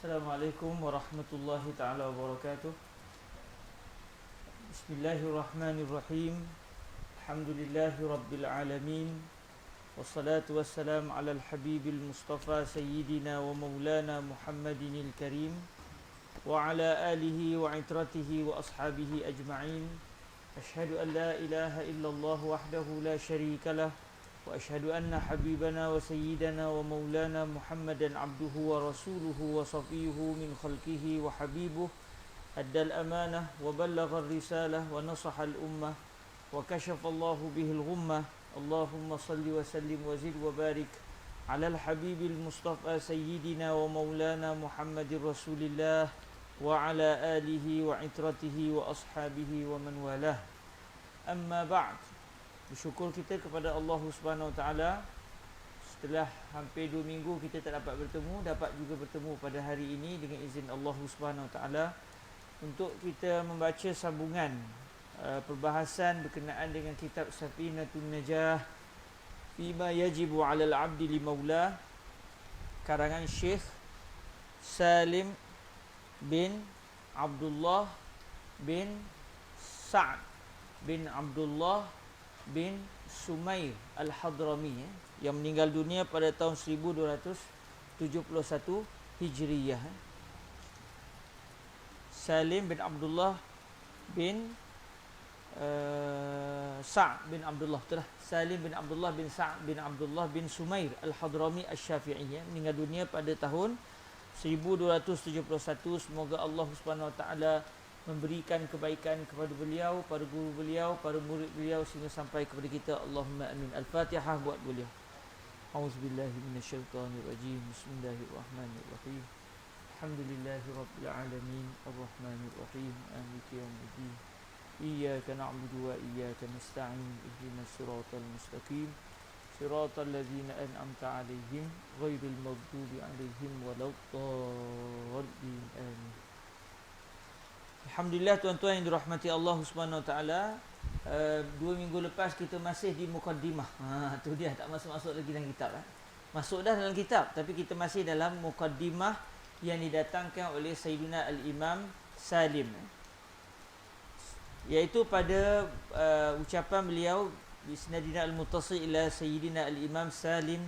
Assalamualaikum warahmatullahi taala wabarakatuh. Bismillahirrahmanirrahim. Alhamdulillahi rabbil alamin. Wassalatu wassalam ala al-habibil mustafa sayyidina wa maulana Muhammadinil karim wa ala alihi wa itratihi wa ashabihi ajma'in. Ashhadu an la ilaha illallah wahdahu la syarika lah wa ashhadu anna habibana wa sayyidana wa maulana Muhammadan abduhu wa rasuluhu wa safiyuhu min khalqihi wa habibuh addal amanah wa ballagha risalah wa nasaha al-ummah wa kashafa Allahu bihi al-ghummah. Allahumma salli wa sallim wa zid wa barik ala al-habibil mustafa sayyidina wa maulana Muhammadir rasulillah wa ala alihi wa itratihi wa ashabihi wa man walah. Amma ba'd. Bersyukur kita kepada Allah Subhanahu Wa Taala, setelah hampir 2 minggu kita tak dapat bertemu, dapat juga bertemu pada hari ini dengan izin Allah Subhanahu Wa Taala untuk kita membaca sambungan perbahasan berkenaan dengan kitab Safinatun Najah Fima Yajibu 'alal 'Abdi li Maulah, karangan Syekh Salim bin Abdullah bin Sa'd bin Abdullah bin Sumair Al-Hadrami yang meninggal dunia pada tahun 1271 Hijriyah. Salim bin Abdullah bin Sa'd bin Abdullah, itulah Salim bin Abdullah bin Sa'd bin Abdullah bin Sumair Al-Hadrami Asy-Syafi'i, meninggal dunia pada tahun 1271. Semoga Allah Subhanahu Wa Taala memberikan kebaikan kepada beliau, para guru beliau, para murid beliau sehingga sampai kepada kita. Allahumma amin. Al-Fatihah buat beliau. Auzubillahi minasyaitonirrajim. Bismillahirrahmanirrahim. Alhamdulillahirabbil alamin. Arrahmanirrahim. Maliki yaumiddin. Iyyaka na'budu wa iyyaka nasta'in. Ihdinas siratal mustaqim. Siratal ladzina an'amta 'alaihim ghairil maghdubi 'alaihim waladdallin. Amin. Alhamdulillah tuan-tuan yang dirahmati Allah Subhanahu Wa Taala, 2 minggu lepas kita masih di mukaddimah. Tu dia, tak masuk-masuk lagi dalam kitab. Masuk dah dalam kitab, tapi kita masih dalam mukaddimah yang didatangkan oleh Sayyidina Al-Imam Salim, iaitu pada ucapan beliau Bisnadina al-Muttasil ila Sayyidina Al-Imam Salim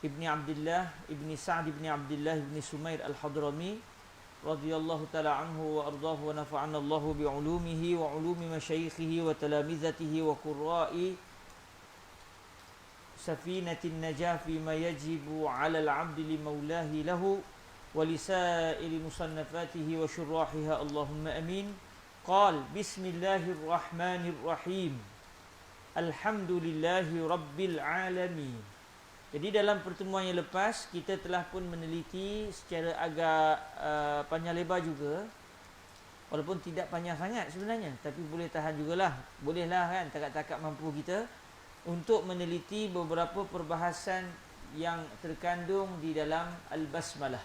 ibni Abdullah ibni Sa'd ibni Abdullah ibni Sumair Al-Hadrami radhiyallahu ta'ala anhu wa ardahu wa nafa'ana Allahu bi'ulumihi wa ulumi masyayikhihi wa talamizatihi wa qurra'i Safinatin Najah fima yajibu 'ala al-'abdi li maulahi lahu wa lisa'ili musannafatihi wa syurrahiha. Allahumma amin. Qal bismillahirrahmanirrahim. Alhamdulillahi rabbil alamin. Jadi dalam pertemuan yang lepas kita telah pun meneliti secara agak panjang lebar juga, walaupun tidak panjang sangat sebenarnya, tapi boleh tahan jugalah, bolehlah kan, takat-takat mampu kita untuk meneliti beberapa perbahasan yang terkandung di dalam Al-Basmalah,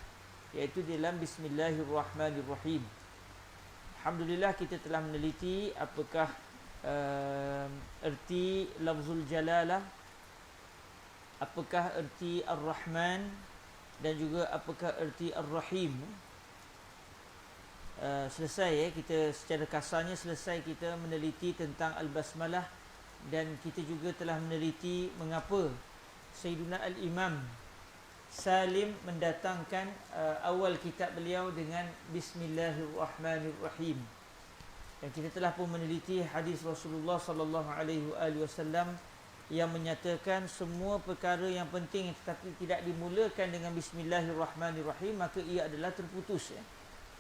iaitu di dalam Bismillahirrahmanirrahim. Alhamdulillah kita telah meneliti apakah erti lafzul jalalah, apakah erti Ar-Rahman, dan juga apakah erti Ar-Rahim. Selesai kita secara kasarnya selesai kita meneliti tentang Al-Basmalah, dan kita juga telah meneliti mengapa Sayyiduna Al-Imam Salim mendatangkan awal kitab beliau dengan Bismillahirrahmanirrahim. Dan kita telah pun meneliti hadis Rasulullah sallallahu alaihi wasallam yang menyatakan semua perkara yang penting tetapi tidak dimulakan dengan Bismillahirrahmanirrahim, maka ia adalah terputus.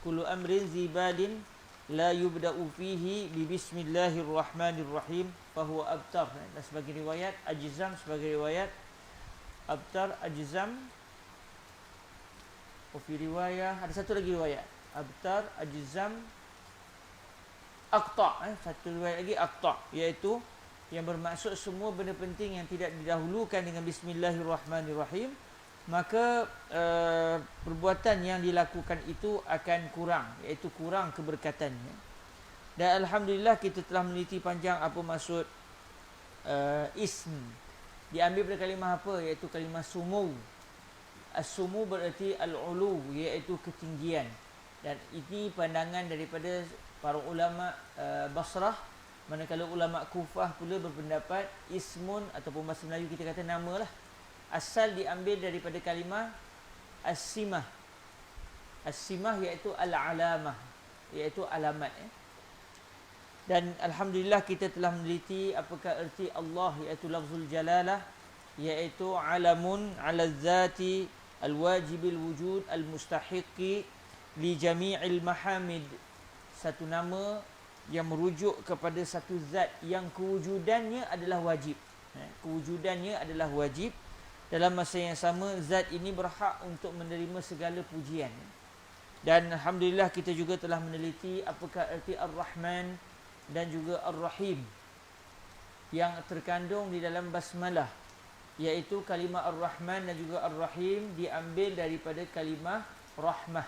Kullu amrin zibalin la yubda'u fihi bi Bismillahirrahmanirrahim fahuwa abtar. Dan sebagai riwayat ajzam, sebagai riwayat abtar ajzam. Fi riwayah ada satu lagi riwayat abtar ajzam aqta', satu riwayat lagi aqta', iaitu yang bermaksud semua benda penting yang tidak didahulukan dengan Bismillahirrahmanirrahim, maka perbuatan yang dilakukan itu akan kurang, iaitu kurang keberkatannya. Dan Alhamdulillah kita telah meneliti panjang apa maksud ism. Diambil dari kalimah apa, iaitu kalimah sumu. As-sumu bererti al-ulu, iaitu ketinggian. Dan ini pandangan daripada para ulama Basrah. Manakala ulama Kufah pula berpendapat ismun, ataupun bahasa Melayu kita kata nama lah, asal diambil daripada kalimah as-simah. As-simah iaitu al-alamah, iaitu alamat. Dan alhamdulillah kita telah meneliti apakah erti Allah, iaitu lafzul jalalah, iaitu alamun ala zati al-wajibil wujud al-mustahiqi li jami'il mahamid. Satu nama yang merujuk kepada satu zat yang kewujudannya adalah wajib. Kewujudannya adalah wajib. Dalam masa yang sama, zat ini berhak untuk menerima segala pujian. Dan alhamdulillah kita juga telah meneliti apakah erti Ar-Rahman dan juga Ar-Rahim yang terkandung di dalam basmalah, iaitu kalimah Ar-Rahman dan juga Ar-Rahim diambil daripada kalimah rahmah.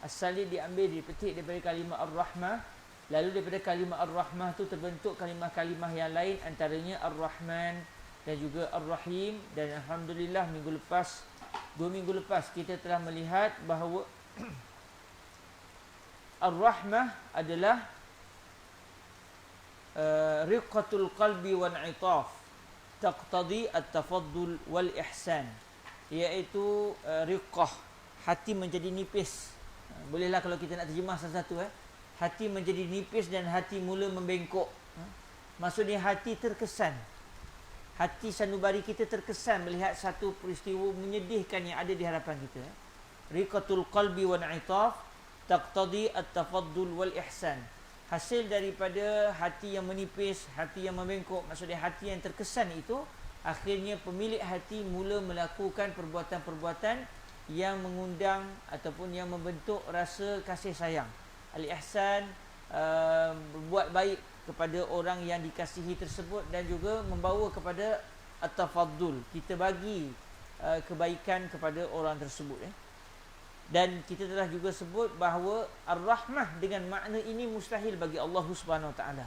Asalnya diambil, dipetik daripada kalimah Ar-Rahmah. Lalu daripada kalimah Ar-Rahmah tu terbentuk kalimah-kalimah yang lain, antaranya Ar-Rahman dan juga Ar-Rahim. Dan alhamdulillah minggu lepas, 2 minggu lepas, kita telah melihat bahawa Ar-Rahmah adalah riqqatul qalbi wal 'itaf taqtadi at-tafaddul wal ihsan, iaitu riqqah, hati menjadi nipis. Bolehlah kalau kita nak terjemah satu-satu. Hati menjadi nipis dan hati mula membengkok. Maksudnya hati terkesan. Hati sanubari kita terkesan melihat satu peristiwa menyedihkan yang ada di hadapan kita. Riqatul qalbi wal 'itaf taqtadi at-tafaddul wal ihsan. Hasil daripada hati yang menipis, hati yang membengkok, maksudnya hati yang terkesan itu, akhirnya pemilik hati mula melakukan perbuatan-perbuatan yang mengundang ataupun yang membentuk rasa kasih sayang. Al-ihsan, berbuat baik kepada orang yang dikasihi tersebut, dan juga membawa kepada at-tafaddul, kita bagi kebaikan kepada orang tersebut. Dan kita telah juga sebut bahawa Ar-Rahmah dengan makna ini mustahil bagi Allah Subhanahu Wa Taala,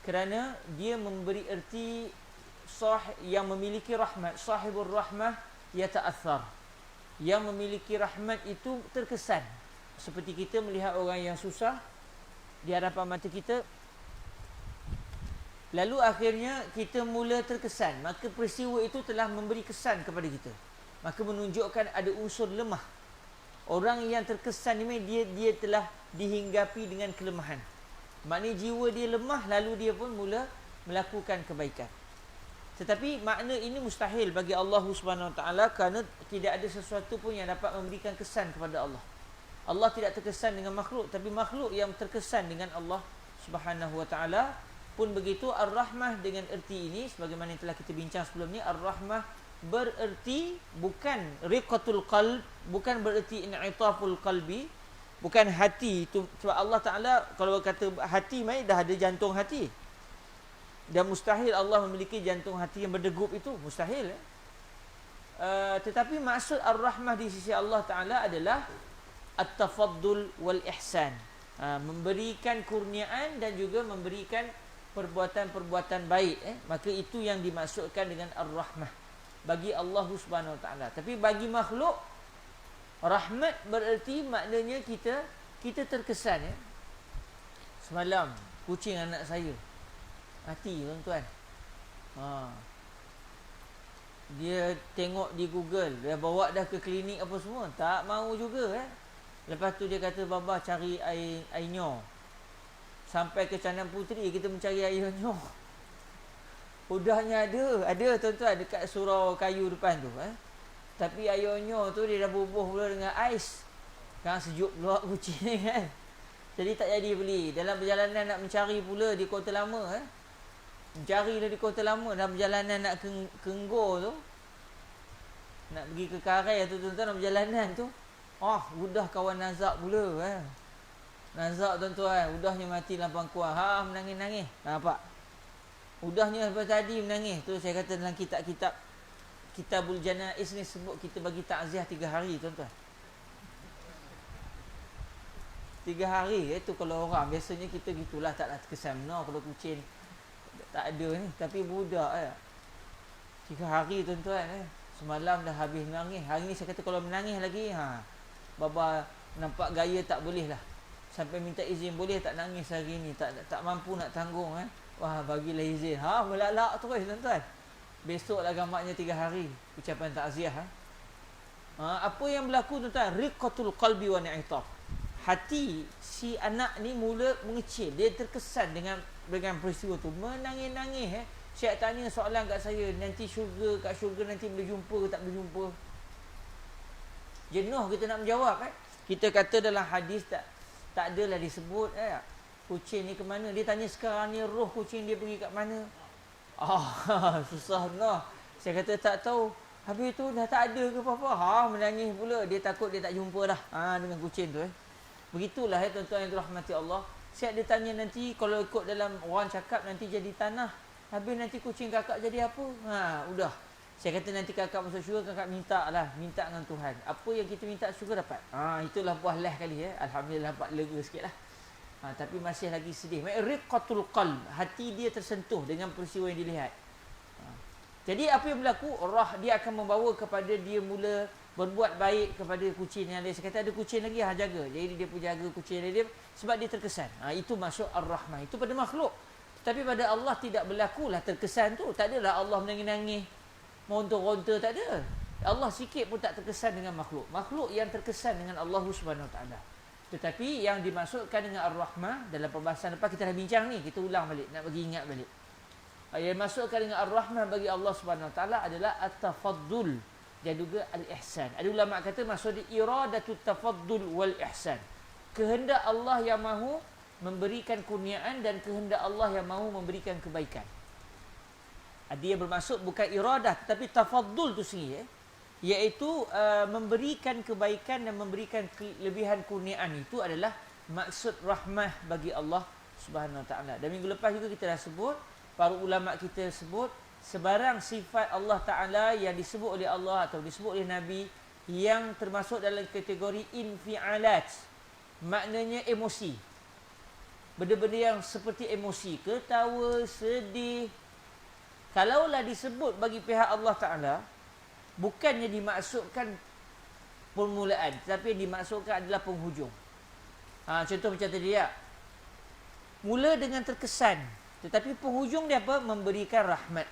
kerana dia memberi erti yang memiliki rahmat. Sahibur rahmah yata'athar, yang memiliki rahmat itu terkesan. Seperti kita melihat orang yang susah di hadapan mata kita, lalu akhirnya kita mula terkesan, maka peristiwa itu telah memberi kesan kepada kita, maka menunjukkan ada unsur lemah. Orang yang terkesan ini dia telah dihinggapi dengan kelemahan. Maknanya jiwa dia lemah, lalu dia pun mula melakukan kebaikan. Tetapi makna ini mustahil bagi Allah Subhanahu Wa Taala, kerana tidak ada sesuatu pun yang dapat memberikan kesan kepada Allah. Allah tidak terkesan dengan makhluk, tapi makhluk yang terkesan dengan Allah Subhanahu Wa Taala. Pun begitu Ar-Rahmah dengan erti ini, sebagaimana yang telah kita bincang sebelum ni, Ar-Rahmah bererti bukan riqatul qalb, bukan bererti in'itaful qalbi, bukan hati itu. Sebab Allah Ta'ala kalau kata hati, mai dah ada jantung hati, dan mustahil Allah memiliki jantung hati yang berdegup, itu mustahil. Tetapi maksud Ar-Rahmah di sisi Allah Ta'ala adalah at-tafaddul wal ihsan, memberikan kurniaan dan juga memberikan perbuatan-perbuatan baik. Maka itu yang dimaksudkan dengan Ar-Rahmah bagi Allah Subhanahu Wa Taala. Tapi bagi makhluk, rahmat bererti maknanya kita terkesan. Semalam kucing anak saya mati, tuan-tuan. Dia tengok di Google, dia bawa dah ke klinik apa semua, tak mau juga. Lepas tu dia kata, baba cari air nyor. Sampai ke Candang Puteri kita mencari air nyor. Udahnya ada tuan-tuan dekat surau kayu depan tu. Tapi air nyor tu dia dah bubuh pula dengan ais. Kan sejuk pula kucing ni kan. Jadi tak jadi beli. Dalam perjalanan nak mencari pula di Kota Lama. Mencari dah di Kota Lama, dalam perjalanan nak ke Enggor tu, nak pergi ke Karai tu tuan-tuan, dalam perjalanan tu, udah kawan Nazak pula. Nazak tuan-tuan, udahnya mati dalam pangkuan. Menangis-nangis. Nampak? Udahnya lepas tadi menangis. Tu saya kata dalam Kitabul Janaiz ni sebut kita bagi takziah 3 hari tuan-tuan. 3 hari itu kalau orang. Biasanya kita gitulah, taklah terkesan benar kalau kucing tak ada ni. Tapi budak 3 hari tuan-tuan. Semalam dah habis menangis. Hari ni saya kata kalau menangis lagi, Baba nampak gaya tak boleh lah. Sampai minta izin, boleh tak nangis hari ni, tak mampu nak tanggung. Wah, bagilah izin. Melalak terus tuan-tuan. Besok lah gamaknya 3 hari ucapan takziah. Apa yang berlaku tuan-tuan? Riqatul qalbi wa ni'taf. Hati si anak ni mula mengecil. Dia terkesan dengan peristiwa tu. Menangis-nangis. Syekh tanya soalan kat saya, nanti kat syurga nanti boleh jumpa ke tak boleh jumpa? Jenuh kita nak menjawab. Kita kata dalam hadis tak adalah disebut kucing ni ke mana. Dia tanya sekarang ni roh kucing dia pergi kat mana. Susah noh. Saya kata tak tahu. Habis tu dah tak ada ke apa-apa. Menangis pula. Dia takut dia tak jumpa dah dengan kucing tu. Begitulah tuan-tuan yang dirahmati Allah. Syekh dia tanya nanti kalau ikut dalam orang cakap nanti jadi tanah. Habis nanti kucing kakak jadi apa? Udah. Saya kata nanti kakak masuk syurga, kakak minta dengan Tuhan. Apa yang kita minta syurga dapat. Itulah buah lah kali Alhamdulillah dapat lega sikit lah. Tapi masih lagi sedih. Riqatul qalb. Hati dia tersentuh dengan peristiwa yang dilihat. Jadi apa yang berlaku? Dia akan membawa kepada dia mula berbuat baik kepada kucing yang lain. Saya kata ada kucing lagi jaga. Jadi dia pun jaga kucing dia sebab dia terkesan. Itu masuk ar-rahmah. Itu pada makhluk. Tapi pada Allah tidak berlakulah terkesan tu. Tak adalah Allah menangis-nangis, meronta-ronta, tak ada. Allah sikit pun tak terkesan dengan makhluk. Makhluk yang terkesan dengan Allah Subhanahu Wa Taala. Tetapi yang dimaksudkan dengan Ar-Rahmah dalam perbahasan lepas kita dah bincang ni, kita ulang balik, nak bagi ingat balik. Yang dimaksudkan dengan Ar-Rahmah bagi Allah Subhanahu Wa Taala adalah at-tafaddul dan juga al-ihsan. Ada ulama kata maksud iradatut tafaddul wal ihsan. Kehendak Allah yang mahu memberikan kurniaan dan kehendak Allah yang mahu memberikan kebaikan. Dia bermaksud bukan iradah tetapi tafaddul tu sendiri, iaitu memberikan kebaikan dan memberikan kelebihan kurniaan. Itu adalah maksud rahmah bagi Allah Subhanahu Wa Taala. Dan minggu lepas juga kita dah sebut, para ulama kita sebut sebarang sifat Allah Taala yang disebut oleh Allah atau disebut oleh Nabi yang termasuk dalam kategori infialat, maknanya emosi. Benda-benda yang seperti emosi, ketawa, sedih, kalaulah disebut bagi pihak Allah Ta'ala, bukannya dimaksudkan permulaan, tetapi yang dimaksudkan adalah penghujung. Contoh macam tadi mula dengan terkesan, tetapi penghujung dia apa? Memberikan rahmat,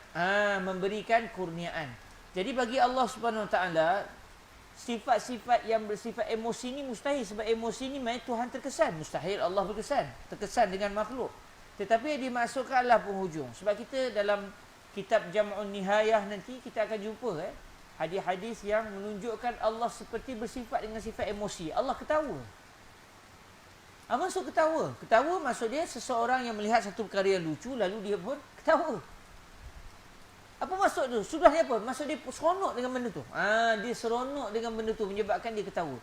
memberikan kurniaan. Jadi bagi Allah Subhanahu Wa Ta'ala, sifat-sifat yang bersifat emosi ni mustahil. Sebab emosi ni Tuhan terkesan. Mustahil Allah berkesan, terkesan dengan makhluk. Tetapi yang dimaksudkan adalah penghujung. Sebab kita dalam kitab Jam'un Nihayah nanti kita akan jumpa hadis-hadis yang menunjukkan Allah seperti bersifat dengan sifat emosi. Allah ketawa. Maksud ketawa? Ketawa maksud dia seseorang yang melihat satu perkara yang lucu lalu dia pun ketawa. Apa maksud tu? Sudahnya apa? Maksud dia seronok dengan benda tu. Dia seronok dengan benda tu menyebabkan dia ketawa.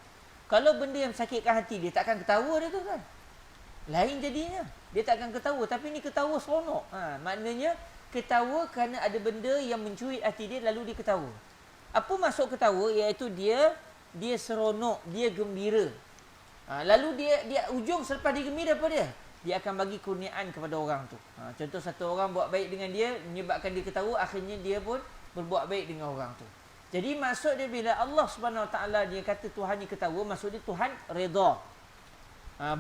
Kalau benda yang sakitkan hati dia, takkan ketawa dia tu kan? Lain jadinya. Dia takkan ketawa. Tapi ni ketawa seronok. Maknanya ketawa kerana ada benda yang mencuit hati dia lalu dia ketawa. Apa maksud ketawa? Iaitu dia seronok, dia gembira. Lalu dia ujung selepas dia gembira apa dia? Dia akan bagi kurniaan kepada orang tu. Contoh satu orang buat baik dengan dia, menyebabkan dia ketawa, akhirnya dia pun berbuat baik dengan orang tu. Jadi maksud dia bila Allah Subhanahu Wa Taala dia kata Tuhan ni ketawa, maksud dia Tuhan redha.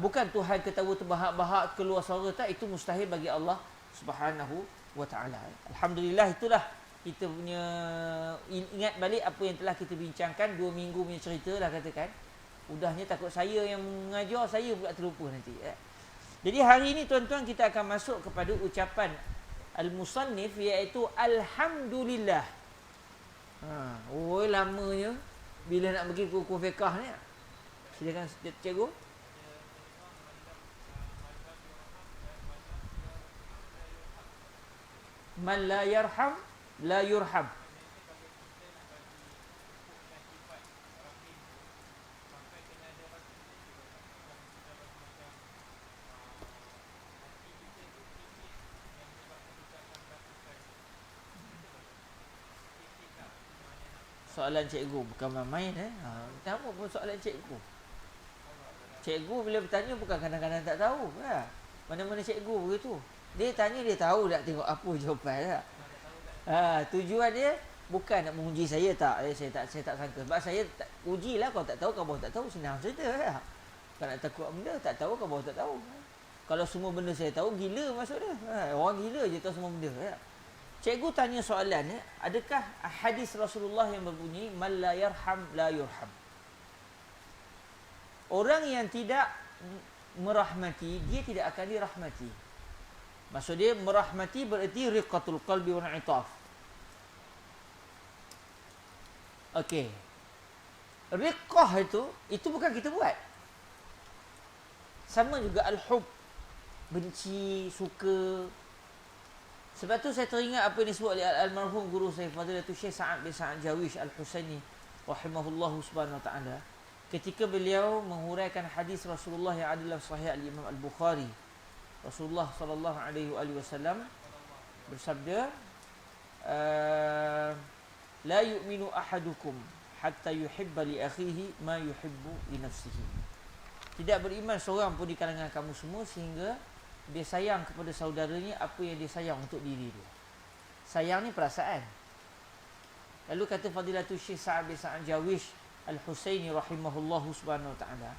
Bukan Tuhan ketawa terbahak-bahak keluar suara, tak, itu mustahil bagi Allah Subhanahu Wa Taala. Alhamdulillah, itulah kita punya ingat balik apa yang telah kita bincangkan 2 minggu punya cerita lah katakan. Udahnya takut saya yang mengajar, saya pula terlupa nanti. Jadi hari ini tuan-tuan kita akan masuk kepada ucapan al-musannif iaitu alhamdulillah. Lamanya bila nak pergi kuku fiqh ni. Silakan cikgu. Man la yarham la yurham. Soalan cikgu bukan main. Sama pun soalan cikgu. Cikgu bila bertanya bukan kadang-kadang tak tahu. Mana-mana cikgu begitu. Dia tanya dia tahu tak tengok apa jawapan. Tujuan dia bukan nak menguji saya tak. Saya tak sangka. Sebab saya tak ujilah, kalau tak tahu kau baru tak tahu, senang cerita ya. Kalau nak takut benda tak tahu kau baru tak tahu. Kalau semua benda saya tahu, gila maksud dia. Orang gila je tahu semua benda ya. Cikgu tanya soalan ya, adakah hadis Rasulullah yang berbunyi man la yarham la yurham? Orang yang tidak merahmati, dia tidak akan dirahmati. Maksud dia merahmati bererti riqatul qalbi wal i'taf. Okey. Riqah itu bukan kita buat. Sama juga al-hub, benci, suka. Sebab tu saya teringat apa yang disebut oleh almarhum guru saya Fadilatul Syekh Sa'ad bin Sa'ad Jawish Al-Husaini rahimahullahu subhanahu wa ta'ala, ketika beliau menghuraikan hadis Rasulullah yang ada dalam Sahih Al-Imam Al-Bukhari. Rasulullah sallallahu alaihi wasallam bersabda, la yu'minu ahadukum hatta yuhibba li akhihi ma yuhibbu li nafsihi. Tidak beriman seorang pun di kalangan kamu semua sehingga dia sayang kepada saudaranya apa yang dia sayang untuk diri dia. Sayang ni perasaan. Lalu kata Fadilatul Syekh Sa'ad bin Sa'ad Jawish Al-Husaini rahimahullahu subhanahu wa ta'ala,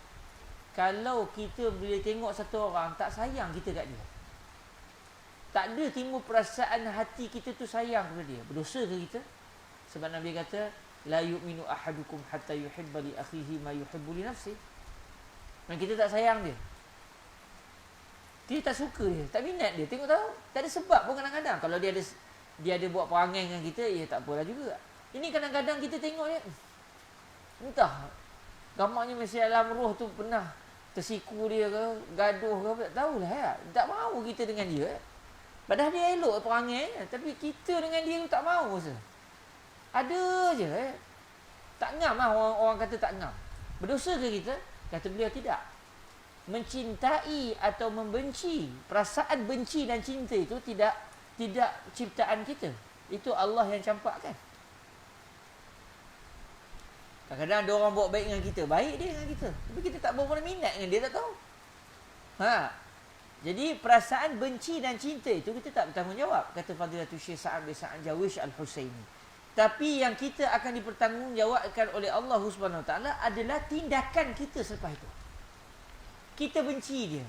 kalau kita bila tengok satu orang tak sayang kita kat dia, tak ada timbul perasaan hati kita tu sayang kepada dia, berdosa ke kita? Sebab Nabi kata la yu'minu ahadukum hatta yuhibba li akhihi ma yuhibbu li nafsihi. Dan kita tak sayang dia, kita tak suka dia, tak minat dia, tengok tahu tak ada sebab pun kadang-kadang. Kalau dia ada buat perangai dengan kita, ya tak apalah juga. Ini kadang-kadang kita tengok dia, entah gamaknya mesti dalam roh tu pernah tersiku dia ke, gaduh ke, tak tahulah ya. Tak mahu kita dengan dia. Padahal dia elok perangai, tapi kita dengan dia tu tak mahu rasa. Ada je tak ngam lah, orang kata tak ngam. Berdosa ke kita? Kata beliau tidak. Mencintai atau membenci, perasaan benci dan cinta itu tidak ciptaan kita. Itu Allah yang campakkan. Kadang-kadang ada orang buat baik dengan kita, baik dia dengan kita, tapi kita tak berapa minat dengan dia, tak tahu. Jadi perasaan benci dan cinta itu kita tak bertanggungjawab, kata Fadilatul Syekh Sa'ad bin Sa'ad Jawish Al-Husaini. Tapi yang kita akan dipertanggungjawabkan oleh Allah Subhanahu Wa Taala adalah tindakan kita selepas itu. Kita benci dia,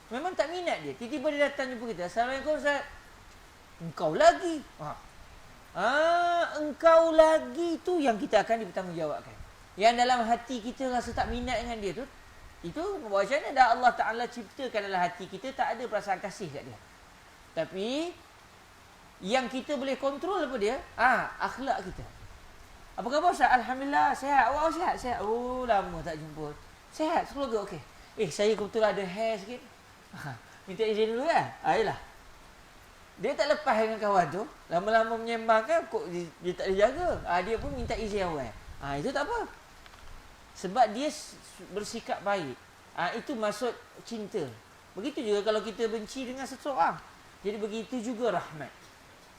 memang tak minat dia, tiba-tiba dia datang jumpa kita, Assalamualaikum Ustaz. Engkau lagi. Engkau lagi tu yang kita akan dipertanggungjawabkan. Yang dalam hati kita rasa tak minat dengan dia tu, itu macam dah Allah Ta'ala ciptakan dalam hati kita tak ada perasaan kasih kat dia. Tapi yang kita boleh kontrol apa dia? Akhlak kita. Apa khabar Ustaz? Alhamdulillah sihat. Awak sihat? Sihat. Oh lama tak jumpa. Sihat, keluarga okey. Saya kebetulan ada hair sikit. Minta izin dulu kan? Yalah. Dia tak lepas dengan kawan tu, lama-lama menyembang kan, kok dia tak dijaga. Dia pun minta izin awal. Itu tak apa. Sebab dia bersikap baik. Itu maksud cinta. Begitu juga kalau kita benci dengan seseorang. Jadi begitu juga rahmat.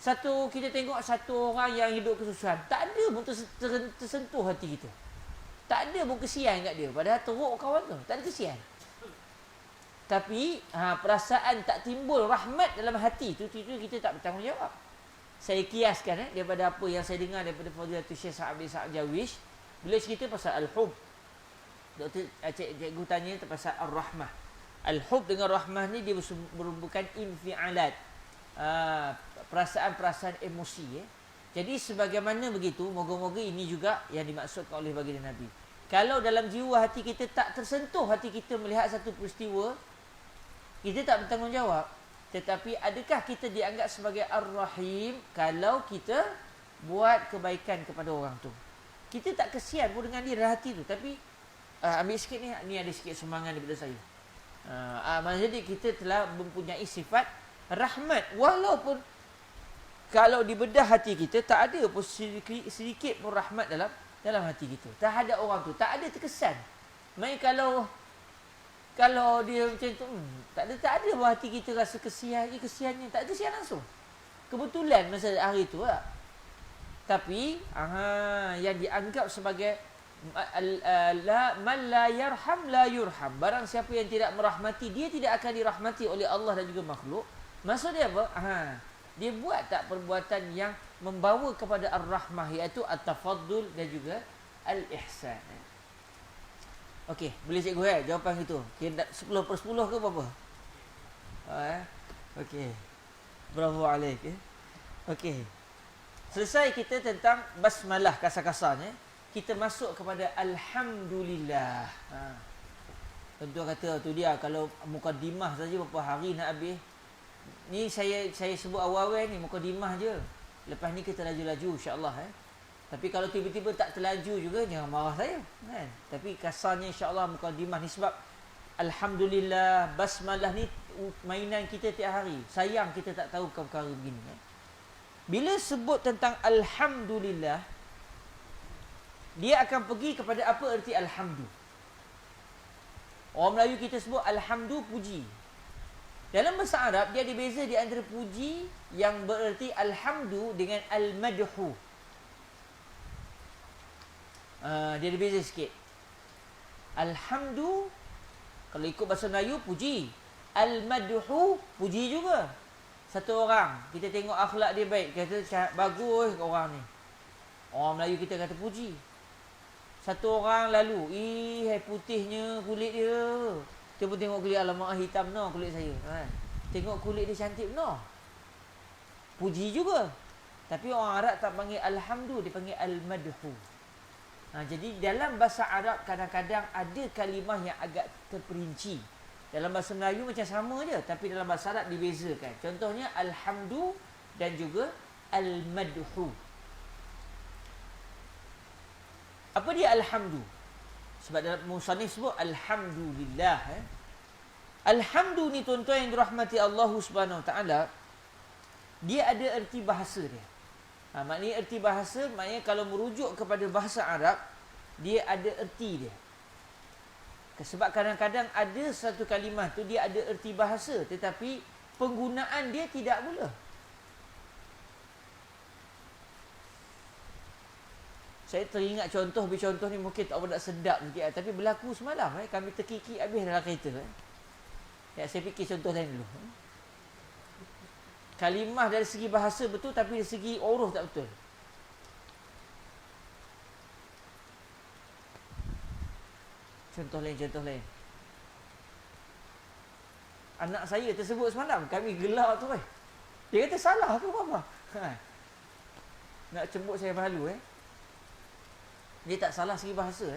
Kita tengok satu orang yang hidup kesusahan, tak ada pun tersentuh hati kita. Tak ada pun kesian kat dia. Padahal teruk kawan tu, tak ada kesian. Tapi perasaan tak timbul rahmat dalam hati tu kita tak bertanggungjawab. Saya kiaskan daripada apa yang saya dengar daripada Fadilatul Syekh Sa'ad bin Sa'ad Jawish, beliau cerita pasal al-hub. Cikgu tanya pasal ar-rahmah. Al-hub dengan rahmah ni dia merupakan infialat, perasaan-perasaan emosi. Jadi sebagaimana begitu, moga-moga ini juga yang dimaksudkan oleh baginda Nabi. Kalau dalam jiwa hati kita tak tersentuh, hati kita melihat satu peristiwa, kita tak bertanggungjawab. Tetapi adakah kita dianggap sebagai ar-rahim kalau kita buat kebaikan kepada orang tu? Kita tak kesian pun dengan dia dalam hati tu, tapi ambil sikit ni ada sikit sumbangan daripada saya. Maksudnya kita telah mempunyai sifat rahmat, walaupun kalau dibedah hati kita tak ada pun sedikit pun rahmat dalam hati kita terhadap orang tu, tak ada terkesan. Main kalau dia macam tu, tak ada buat hati kita rasa kesiannya, tak ada kesian langsung. Kebetulan masa hari tu lah. Tapi yang dianggap sebagai man la yarham la yurham, barang siapa yang tidak merahmati, dia tidak akan dirahmati oleh Allah dan juga makhluk. Maksud dia apa? dia buat tak perbuatan yang membawa kepada ar-rahmah, iaitu at-tafaddul dan juga al-ihsan. Okey, boleh cikgu jawapan itu. Kira 10/10 ke berapa? Okey. Bravo alaik. Okey. Selesai kita tentang basmalah kasar-kasarnya, kita masuk kepada alhamdulillah. Tentu kata tu dia, kalau mukadimah saja berapa hari nak habis. Ni saya sebut awal-awal ni mukadimah je. Lepas ni kita laju-laju insya-Allah Tapi kalau tiba-tiba tak terlaju juga, jangan marah saya kan. Tapi kasarnya insya-Allah mukadimah ni, sebab alhamdulillah, basmalah ni mainan kita tiap hari. Sayang kita tak tahu perkara begini Bila sebut tentang alhamdulillah, dia akan pergi kepada apa erti alhamdu. Orang Melayu kita sebut alhamdu, puji. Dalam bahasa Arab, dia ada beza di antara puji yang bererti alhamdu dengan al-madhu. Dia ada beza sikit. Alhamdu, kalau ikut bahasa Melayu, puji. Al-madhu, puji juga. Satu orang, kita tengok akhlak dia baik, kata bagus orang ni. Orang Melayu kita kata puji. Satu orang lalu, putihnya kulit dia. Dia pun tengok kulit, alamak hitam no kulit saya. Tengok kulit dia cantik no. Puji juga. Tapi orang Arab tak panggil alhamdu, dia panggil al-madhu. Jadi dalam bahasa Arab kadang-kadang ada kalimah yang agak terperinci. Dalam bahasa Melayu macam sama je, tapi dalam bahasa Arab dibezakan. Contohnya alhamdu dan juga al-madhu. Apa dia alhamdu? Sebab dalam musannif sebut alhamdulillah. Alhamdu ni tuan-tuan yang dirahmati Allah Subhanahu Wa Taala, dia ada erti bahasa dia. Maknanya erti bahasa, maknanya kalau merujuk kepada bahasa Arab, dia ada erti dia. Sebab kadang-kadang ada satu kalimah tu dia ada erti bahasa, tetapi penggunaan dia tidak pula. Saya teringat contoh ni mungkin tak berapa sedap sikit, tapi berlaku semalam kami terkikik habis dalam kereta. Saya fikir contoh lain dulu. Kalimah dari segi bahasa betul, tapi dari segi uruf tak betul. Contoh lain. Anak saya tersebut semalam, kami gelak tu Dia kata salah ke apa? Nak cembuk saya malu Dia tak salah segi bahasa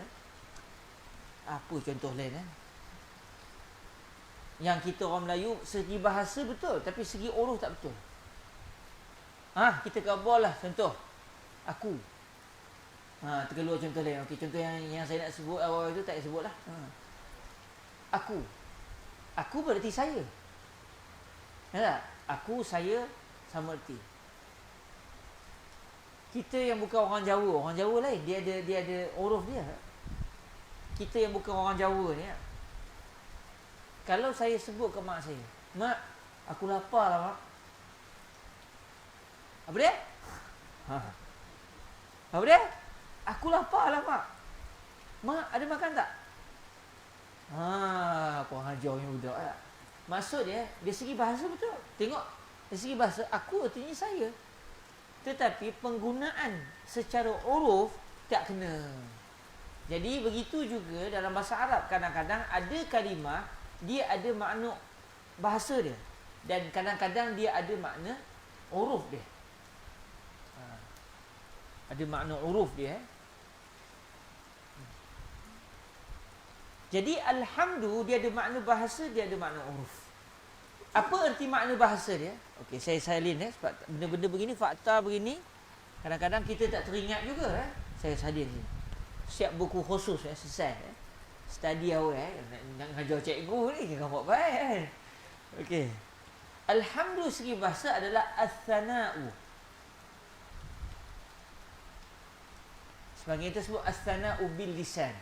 Apa contoh lain Yang kita orang Melayu segi bahasa betul, tapi segi uruf tak betul. Kita kabur lah contoh. Aku. Terkeluar contoh lain. Okey, contoh yang saya nak sebut awal itu tak payah sebut lah. Aku. Aku berarti saya. Tak? Aku, saya sama erti. Kita yang bukan orang Jawa lain, dia ada uruf dia. Kita yang bukan orang Jawa ni, kalau saya sebut ke mak saya, "Mak, aku lapar lah mak." Apa dia? Apa dia? "Aku lapar lah mak." "Mak, ada makan tak?" Kau hajar ni budak. Maksud dia, dari segi bahasa betul. Tengok, dari segi bahasa, aku artinya saya. Tetapi penggunaan secara uruf tak kena. Jadi begitu juga dalam bahasa Arab, kadang-kadang ada kalimah dia ada makna bahasa dia, dan kadang-kadang dia ada makna uruf dia. Ada makna uruf dia. Jadi alhamdu dia ada makna bahasa, dia ada makna uruf. Apa erti makna bahasa dia? Okey, saya salin sebab benda-benda begini, fakta begini, kadang-kadang kita tak teringat juga Saya salin sini. Siap buku khusus selesai study awal nak ngajar cikgu ni jangan buat baik Okey. Alhamdu segi bahasa adalah as-sana'u. Sebagai kita sebut as-sana'u bil lisan.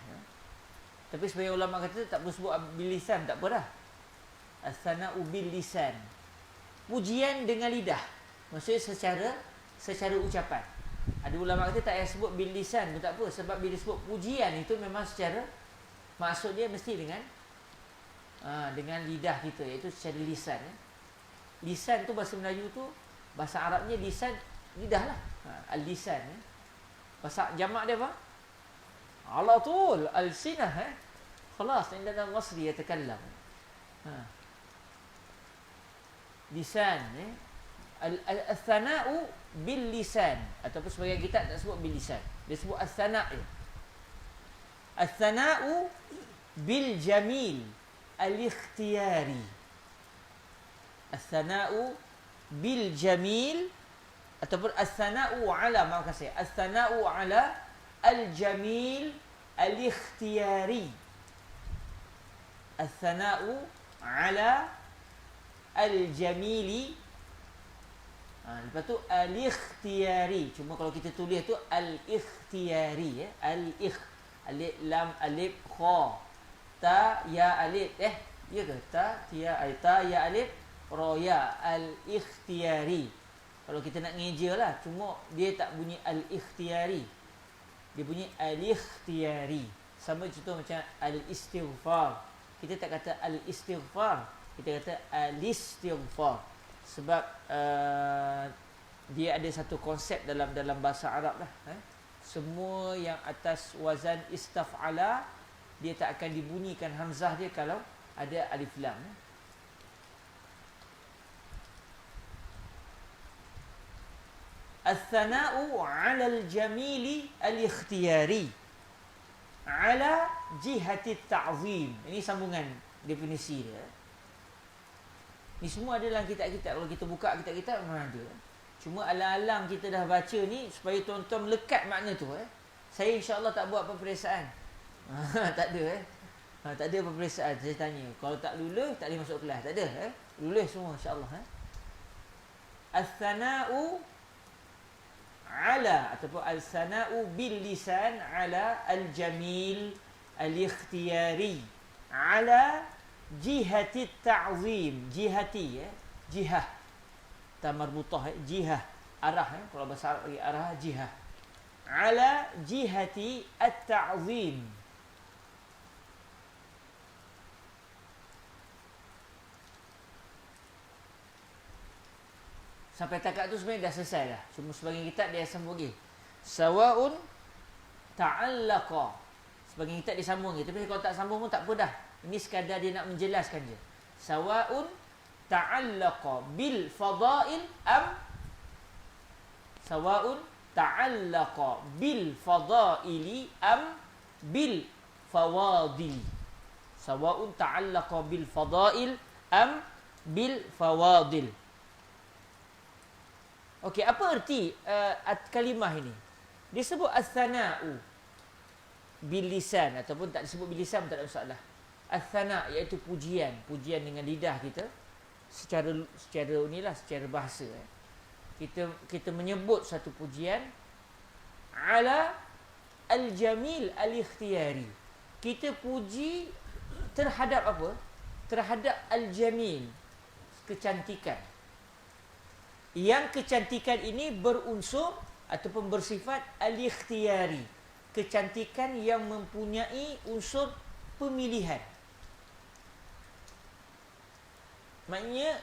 Tapi sebagai ulama kata tak perlu sebut bil lisan, tak apa dah. As-sana'u bil lisan. Pujian dengan lidah. Maksudnya secara ucapan. Ada ulama kata tak payah sebut bil lisan pun tak apa, sebab bila sebut pujian itu memang secara maksud dia mesti dengan lidah kita, iaitu secara lisan. Lisan tu bahasa Melayu tu Bahasa Arabnya lisan, lidah lah. Al-lisan. Bahasa jamak dia apa? Ala tul al-sinah. Khalas, indana al-Masri yatakallam. Lisan. Al-thana'u bil lisan, ataupun sebagian kitab tak sebut bil lisan, dia sebut al-thana'. Al-thana'u bil jamil al-ikhtiyari. Al-thana'u bil jamil ataupun al-thana'u ala, maaf kasih, al-thana'u ala al-jamil al-ikhtiyari. Al-thana'u ala al-jamili. Lepas tu al-ikhtiyari. Cuma kalau kita tulis tu al-ikhtiyari, alif lam alif kha ta ya alif ya ke ta ya alif ra ya, al-ikhtiyari. Kalau kita nak ngeja lah, cuma dia tak bunyi al-ikhtiyari, dia bunyi al-ikhtiyari. Sama contoh macam al-istighfar, kita tak kata al-istighfar, kita kata al-istighfar. Sebab dia ada satu konsep dalam bahasa Arab lah. Semua yang atas wazan istaf'ala, dia tak akan dibunyikan hamzah dia kalau ada alif lam. Al-thana'u 'ala al-jamili al-ikhtiyari 'ala jihati ta'zim. Ini sambungan definisi dia. Ni semua ada dalam kitab-kitab. Kalau kita buka kitab-kitab memang ada. Cuma alang-alang kita dah baca ni supaya tuan-tuan melekat makna tu. Saya insya-Allah tak buat peperiksaan. Tak ada tak ada peperiksaan. Saya tanya, kalau tak lulus tak boleh masuk kelas. Tak ada lulus semua insya-Allah. Al-thana'u ala ataupun al-thana'u bil lisan ala al-jamil al-ikhtiyari ala jihati ta'zim. Jihati jihah ta marbutah, jihah arah. Kalau bahasa Arab bagi arah, jihah. Ala jihati at-ta'zim. Sampai takat tu sebenarnya dah selesai dah. Cuma sebagian kitab dia sambung lagi. Sawa'un ta'allaqa. Sebagian kitab dia sambung lagi. Tapi kalau tak sambung pun tak apa dah. Ini sekadar dia nak menjelaskan je. Sawa'un ta'allaqa bil fadail am sawa'un ta'allaqa bil fadaili am bil fawadil. Sawa'un ta'allaqa bil fadail am bil fawadil. Okey, apa erti kalimah ini? Dia sebut al-thana'u bil lisan ataupun tak disebut bil lisan tak ada masalah. Al-thana' iaitu pujian, pujian dengan lidah kita secara inilah, secara bahasa. Kita menyebut satu pujian ala al-jamil al-ikhtiyari. Kita puji terhadap apa? Terhadap al-jamil, kecantikan. Yang kecantikan ini berunsur ataupun bersifat al-ikhtiyari. Kecantikan yang mempunyai unsur pemilihan. Maknanya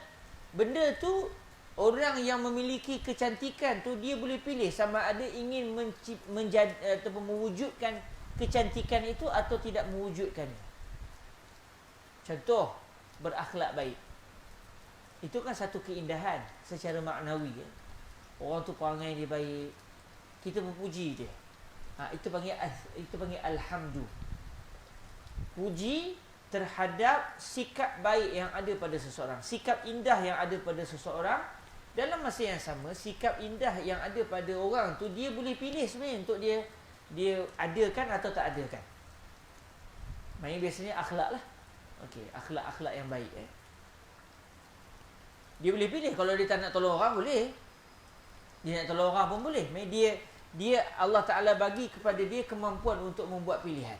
benda tu, orang yang memiliki kecantikan tu dia boleh pilih sama ada ingin ataupun mewujudkan kecantikan itu atau tidak mewujudkannya. Contoh, berakhlak baik. Itu kan satu keindahan secara maknawi. Orang tu perangai dia baik, kita memuji dia. Itu panggil alhamdu. Puji terhadap sikap baik yang ada pada seseorang, sikap indah yang ada pada seseorang. Dalam masa yang sama, sikap indah yang ada pada orang tu dia boleh pilih sebenarnya untuk dia adakan atau tak adakan. Maksudnya biasanya akhlak lah. Okey, akhlak yang baik. Dia boleh pilih. Kalau dia tak nak tolong orang, boleh. Dia nak tolong orang pun boleh. Maksudnya dia Allah Ta'ala bagi kepada dia kemampuan untuk membuat pilihan.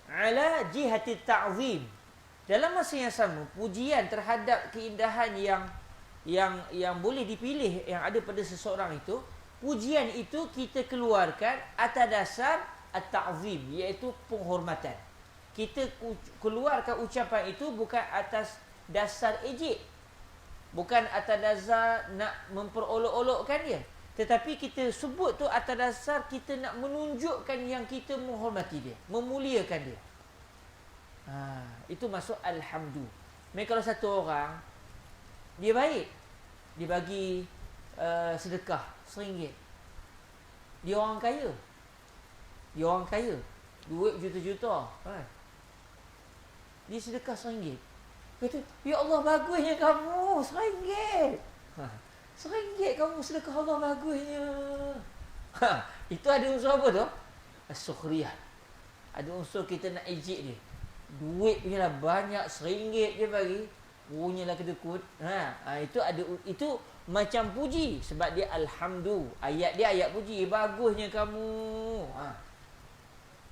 Ala jihati ta'zim. Dalam masa yang sama, pujian terhadap keindahan yang boleh dipilih yang ada pada seseorang itu, pujian itu kita keluarkan atas dasar at-ta'zim, iaitu penghormatan. Kita keluarkan ucapan itu bukan atas dasar ejek. Bukan atas dasar nak memperolok-olokkan dia. Tetapi kita sebut tu atas dasar kita nak menunjukkan yang kita menghormati dia, memuliakan dia. Itu masuk alhamdu. Kalau satu orang dia baik, dia bagi sedekah RM1. Dia orang kaya. Duit juta-juta, kan? Dia sedekah RM1. Kata, ya Allah, bagusnya kamu RM1. RM1 kamu sedekah, Allah, bagusnya. Itu ada unsur apa tu? As-sukhriyah. Ada unsur kita nak ejek dia. Duit punya lah banyak, RM1 dia bagi. Punyalah kedekut. Itu macam puji. Sebab dia alhamdu. Ayat dia ayat puji. Bagusnya kamu.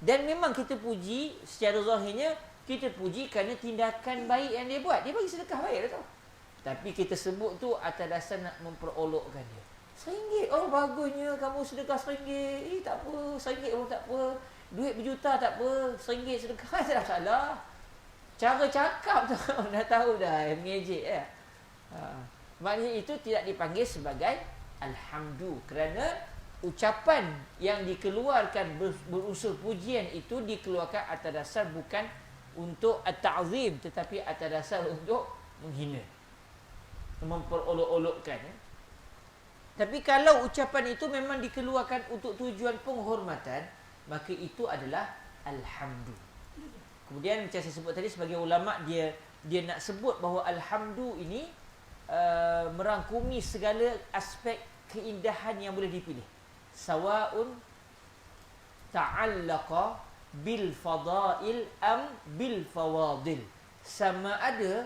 Dan memang kita puji secara zahirnya, kita puji kerana tindakan baik yang dia buat. Dia bagi sedekah baik lah tu. Tapi kita sebut tu atas dasar nak memperolokkan dia. RM1. Oh, bagusnya kamu sedekah RM1. Tak apa. RM1 pun tak apa. Duit berjuta tak apa. RM1 sedekah tak salah. Cara cakap tu dah tahu dah. Mengejek ya. Maknanya itu tidak dipanggil sebagai alhamdu. Kerana ucapan yang dikeluarkan berunsur pujian itu dikeluarkan atas dasar bukan untuk at-ta'zim, tetapi atas dasar untuk menghina, memperolok-olokkan. Tapi kalau ucapan itu memang dikeluarkan untuk tujuan penghormatan, maka itu adalah alhamdu. Kemudian macam saya sebut tadi, sebagai ulama dia nak sebut bahawa alhamdu ini merangkumi segala aspek keindahan yang boleh dipilih. Sawa'un ta'allaqa bil fadail am bil fawadil. Sama ada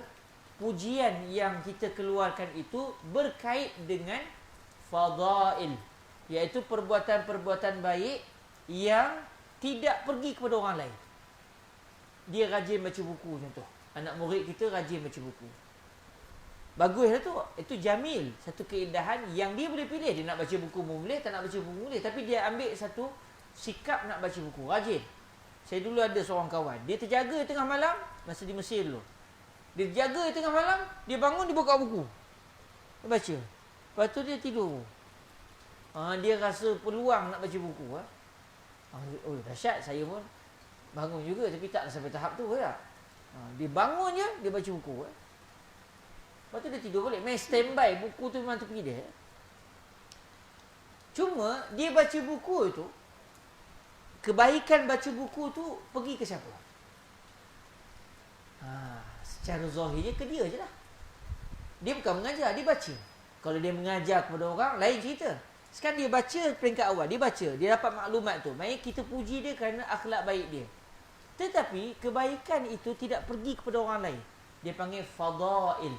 pujian yang kita keluarkan itu berkait dengan fadail, iaitu perbuatan-perbuatan baik yang tidak pergi kepada orang lain. Dia rajin baca buku contoh. Anak murid kita rajin baca buku. Baguslah tu. Itu jamil. Satu keindahan yang dia boleh pilih. Dia nak baca buku pun boleh, tak nak baca buku boleh. Tapi dia ambil satu sikap nak baca buku. Rajin. Saya dulu ada seorang kawan. Dia terjaga tengah malam. Masa di Mesir dulu. Dia terjaga tengah malam. Dia bangun, dia buka buku. Dia baca. Lepas tu dia tidur. Dia rasa peluang nak baca buku. Oh, dahsyat. Saya pun bangun juga, tapi tak sampai tahap tu ya. Dia bangun je, dia baca buku. Lepas tu dia tidur balik. Main standby, buku tu memang tepi dia. Cuma dia baca buku tu, kebaikan baca buku tu pergi ke siapa? Secara zahirnya ke dia je lah. Dia bukan mengajar, dia baca. Kalau dia mengajar kepada orang, lain cerita. Sekarang dia baca peringkat awal, dia baca, dia dapat maklumat tu. Maksudnya kita puji dia kerana akhlak baik dia. Tetapi kebaikan itu tidak pergi kepada orang lain. Dia panggil fadail.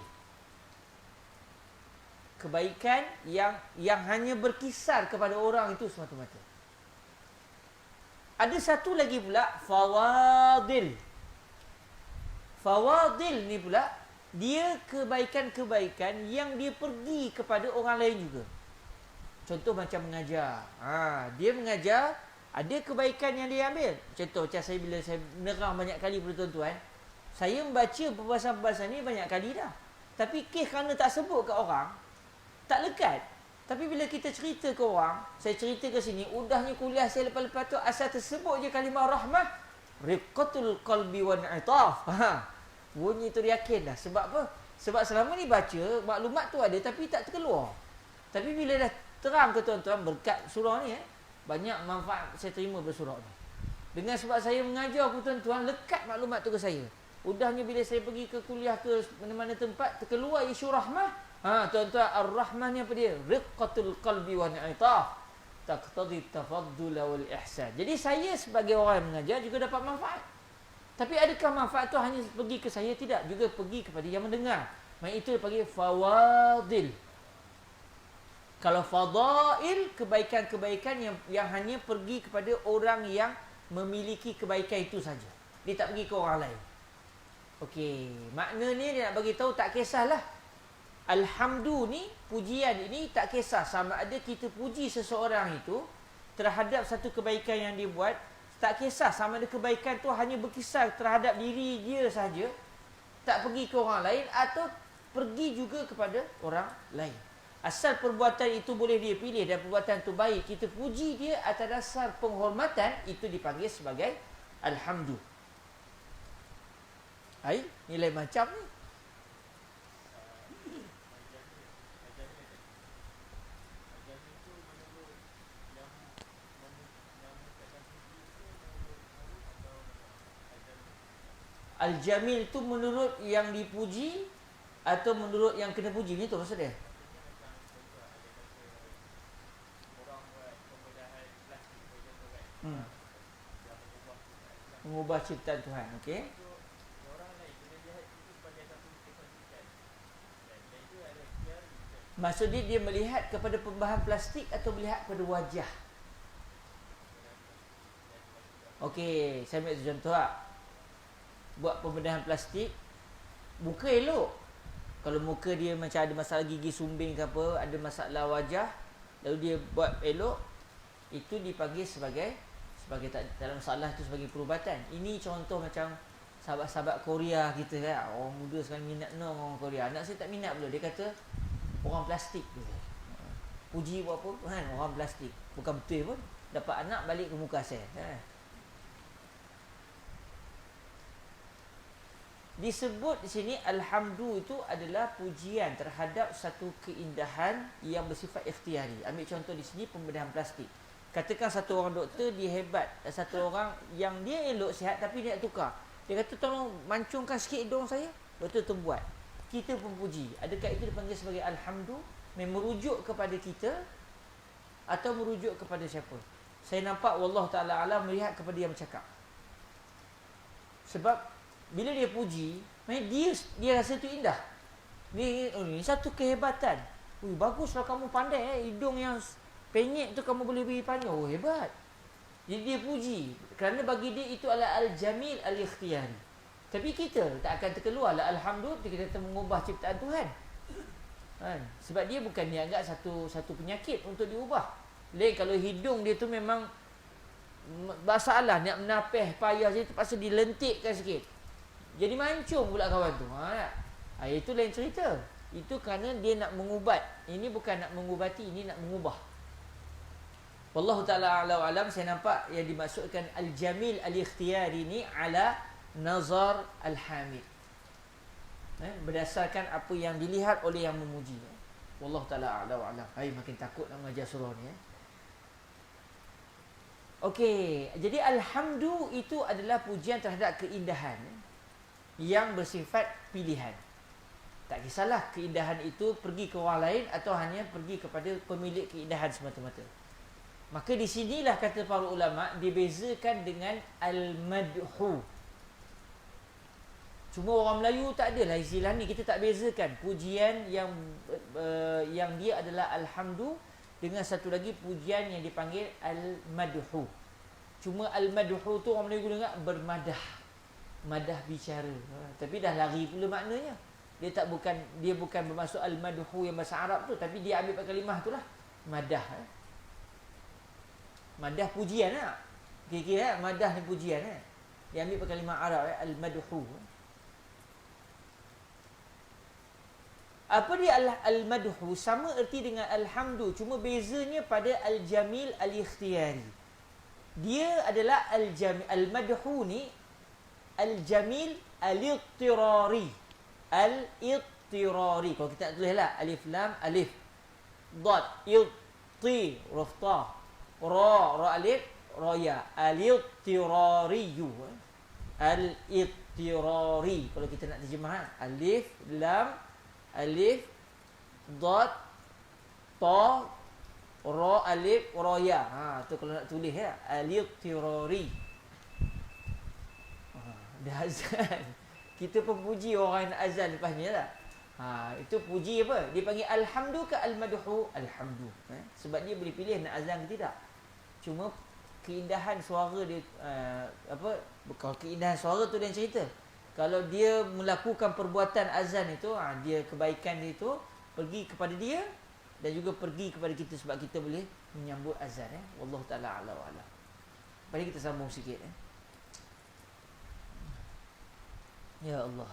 Kebaikan yang hanya berkisar kepada orang itu semata-mata. Ada satu lagi pula fawadil. Fawadil ni pula dia kebaikan-kebaikan yang dia pergi kepada orang lain juga. Contoh macam mengajar. Dia mengajar, ada kebaikan yang dia ambil. Contoh macam saya, bila saya menerang banyak kali kepada tuan-tuan, saya membaca perbahasan-perbahasan ni banyak kali dah. Tapi kes kerana tak sebut kat orang, tak lekat. Tapi bila kita cerita ke orang, saya cerita ke sini, udahnya kuliah saya lepas-lepas tu asal tersebut je kalimah rahmah, riqatul qalbi wa ni'taf. Bunyi tu yakin dah. Sebab apa? Sebab selama ni baca, maklumat tu ada tapi tak terkeluar. Tapi bila dah terang ke tuan-tuan berkat surah ni, banyak manfaat saya terima bersurah ni. Dengan sebab saya mengajar ke tuan-tuan, lekat maklumat tu ke saya. Udahnya bila saya pergi ke kuliah ke mana-mana tempat, terkeluar isu rahmah. Tuan-tuan, ar-rahmah ni apa dia? Riqqatul qalbi wa ni'taf. Taqtadi tafaddul wal ihsan. Jadi saya sebagai orang yang mengajar juga dapat manfaat. Tapi adakah manfaat tu hanya pergi ke saya? Tidak, juga pergi kepada yang mendengar. Maka itu dipanggil fawadil. Kalau fadail, kebaikan-kebaikan yang hanya pergi kepada orang yang memiliki kebaikan itu saja. Dia tak pergi ke orang lain. Okey, maknanya dia nak bagi tahu tak kisahlah. Alhamdu ni, pujian ini tak kisah sama ada kita puji seseorang itu terhadap satu kebaikan yang dia buat, tak kisah sama ada kebaikan tu hanya berkisar terhadap diri dia saja, tak pergi ke orang lain, atau pergi juga kepada orang lain. Asal perbuatan itu boleh dia pilih dan perbuatan itu baik, kita puji dia atas dasar penghormatan, itu dipanggil sebagai alhamdu. Hai, nilai macam ni. Al-jamil tu menurut yang dipuji atau menurut yang kena puji, ni tu maksud dia. Mengubah ciptaan Tuhan, okey. Maksud dia melihat kepada pembahan plastik atau melihat kepada wajah? Okey, saya ambil contoh lah. Buat pembedahan plastik, muka elok. Kalau muka dia macam ada masalah gigi sumbing ke apa, ada masalah wajah, lalu dia buat elok, itu dipanggil sebagai tak ada masalah, itu sebagai perubatan. Ini contoh macam sahabat-sahabat Korea kita kan. Orang muda sekarang minat orang Korea. Anak saya tak minat pula. Dia kata orang plastik tu. Puji buat apa kan, orang plastik. Bukan betul pun. Dapat anak balik ke muka saya kan. Disebut di sini alhamdu itu adalah pujian terhadap satu keindahan yang bersifat ikhtiari. Ambil contoh di sini pembedahan plastik. Katakan satu orang doktor dia hebat, satu orang yang dia elok sihat tapi dia nak tukar. Dia kata tolong mancungkan sikit hidung saya. Doktor tu buat. Kita pun puji. Adakah itu dipanggil sebagai alhamdu? Merujuk kepada kita atau merujuk kepada siapa? Saya nampak wallahu taala alam melihat kepada yang bercakap. Sebab bila dia puji, dia rasa tu indah. Dia ni satu kehebatan. Baguslah kamu pandai hidung yang penyek tu kamu boleh beri panjang. Hebat. Jadi dia puji kerana bagi dia itu adalah al-jamil al-ikhtiyari. Tapi kita tak akan terkeluar lah alhamdulillah kita mengubah ciptaan Tuhan. Kan? Sebab dia bukan dianggap satu penyakit untuk diubah. Lain kalau hidung dia tu memang masalah, nak menapih payah je terpaksa dilentikkan sikit. Jadi mancung pula kawan tu. Itu lain cerita. Itu kerana dia nak mengubat. Ini bukan nak mengubati, ini nak mengubah. Wallahu ta'ala a'la wa alam. Saya nampak yang dimaksudkan al-jamil al-ikhtiyari ni ala nazar al-hamid. Berdasarkan apa yang dilihat oleh yang memuji. Wallahu ta'ala a'la wa alam. Makin takut nak mengajar surah ni. Okey, jadi alhamdu itu adalah pujian terhadap keindahan yang bersifat pilihan. Tak kisahlah keindahan itu pergi ke orang lain atau hanya pergi kepada pemilik keindahan semata-mata. Maka di sinilah kata para ulama dibezakan dengan al-madhu. Cuma orang Melayu tak adalah istilah ni, kita tak bezakan pujian yang dia adalah alhamdu dengan satu lagi pujian yang dipanggil al-madhu. Cuma al-madhu tu orang Melayu guna bermadah. Madah bicara. Tapi dah lari pula maknanya. Dia bukan bermaksud al-madhu yang bahasa Arab tu, tapi dia ambil kalimah tu lah. Madah. Madah pujian lah. Kira-kira madah ni pujian lah. Dia ambil kalimah Arab al-madhu. Apa dia al-madhu? Sama erti dengan alhamdu, cuma bezanya pada al-jamil al-ikhtiyari. Dia adalah al-jamil. Al-madhu ni al-jamil al-ittirari. Al-ittirari. Kalau kita nak tulis lah alif lam alif dot itti rafta ra alif ra ya al-ittirari. Al-ittirari. Kalau kita nak terjemah alif lam alif dot ta ra alif ra ya. Tu kalau nak tulis ya al-ittirari. Dah azan. Kita pun puji orang yang azan lepas ni lah. Itu puji apa? Dia panggil alhamdu ke al-madhu? Alhamdu. Sebab dia boleh pilih nak azan ke tidak. Cuma keindahan suara dia kalau keindahan suara tu dia cerita. Kalau dia melakukan perbuatan azan itu, dia kebaikan dia itu pergi kepada dia dan juga pergi kepada kita sebab kita boleh menyambut azan. Wallahu ta'ala a'la wa alam. Mari kita sambung sikit. Ya Allah.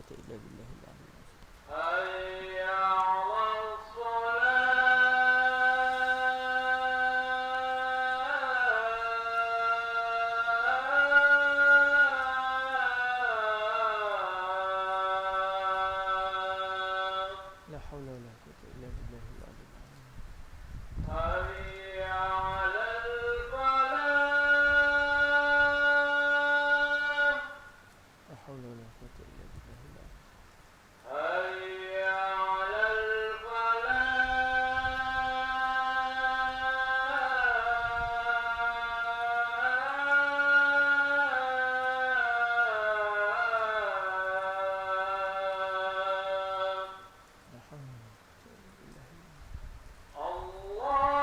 quwwata illa billahil aliyyil azim. Hayya 'alas shalah. La haula wala quwwata illa billahil aliyyil azim. Hayya 'alal falah. La haula wala quwwata illa billahil azim. Hayya 'alal falah. La haula wala quwwata illa billahil azim. Allahu Akbar. Allahu Akbar. Allahu akbar,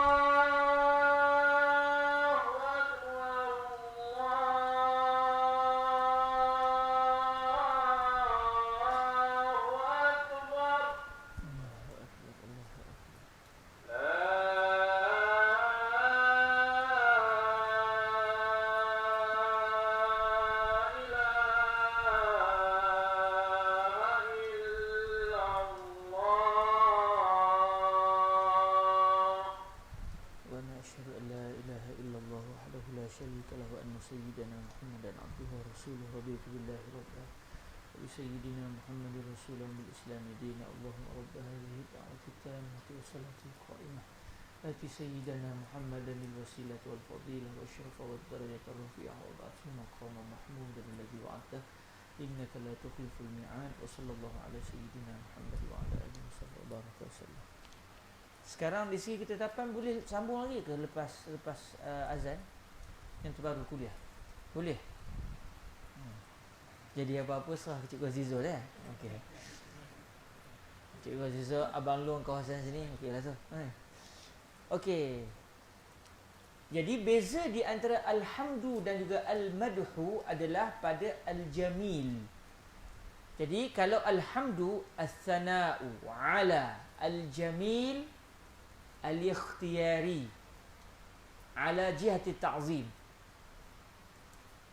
Allahu akbar. La ilaha illallah. Wa ana asyhadu an la ilaha illallah wahdahu la syarika lahu wa anna sayyidana Muhammadan abduhu wa rasuluhu raditu billahi rabban wa bi sayyidina Muhammadin rasulan bil islam dinan. Allahumma rabb hadhihi da'wati tammati wa salati qa'imah ati sayyidina Muhammadan al wasilata wal fadilah wa syarafa wad darajata rafi'ah wa ba'athu maqama mahmudan alladhi wa'adta innaka la tukhliful mi'ad. Wa sallallahu ala sayyidina Muhammad wa ala alihi wa baraka wasallam. Sekarang di sini kita tapan boleh sambung lagi ke lepas azan yang terbaru kuliah? Boleh? Jadi apa-apa serah ke Cikgu Azizul ya. Okey. Cikgu Azizul abang long kawasan sini okeylah tu. Okey. Jadi beza di antara alhamdu dan juga al-madhu adalah pada al-jamil. Jadi kalau alhamdu as-sana'u ala al-jamil al-ikhtiyari ala jihati ta'zim.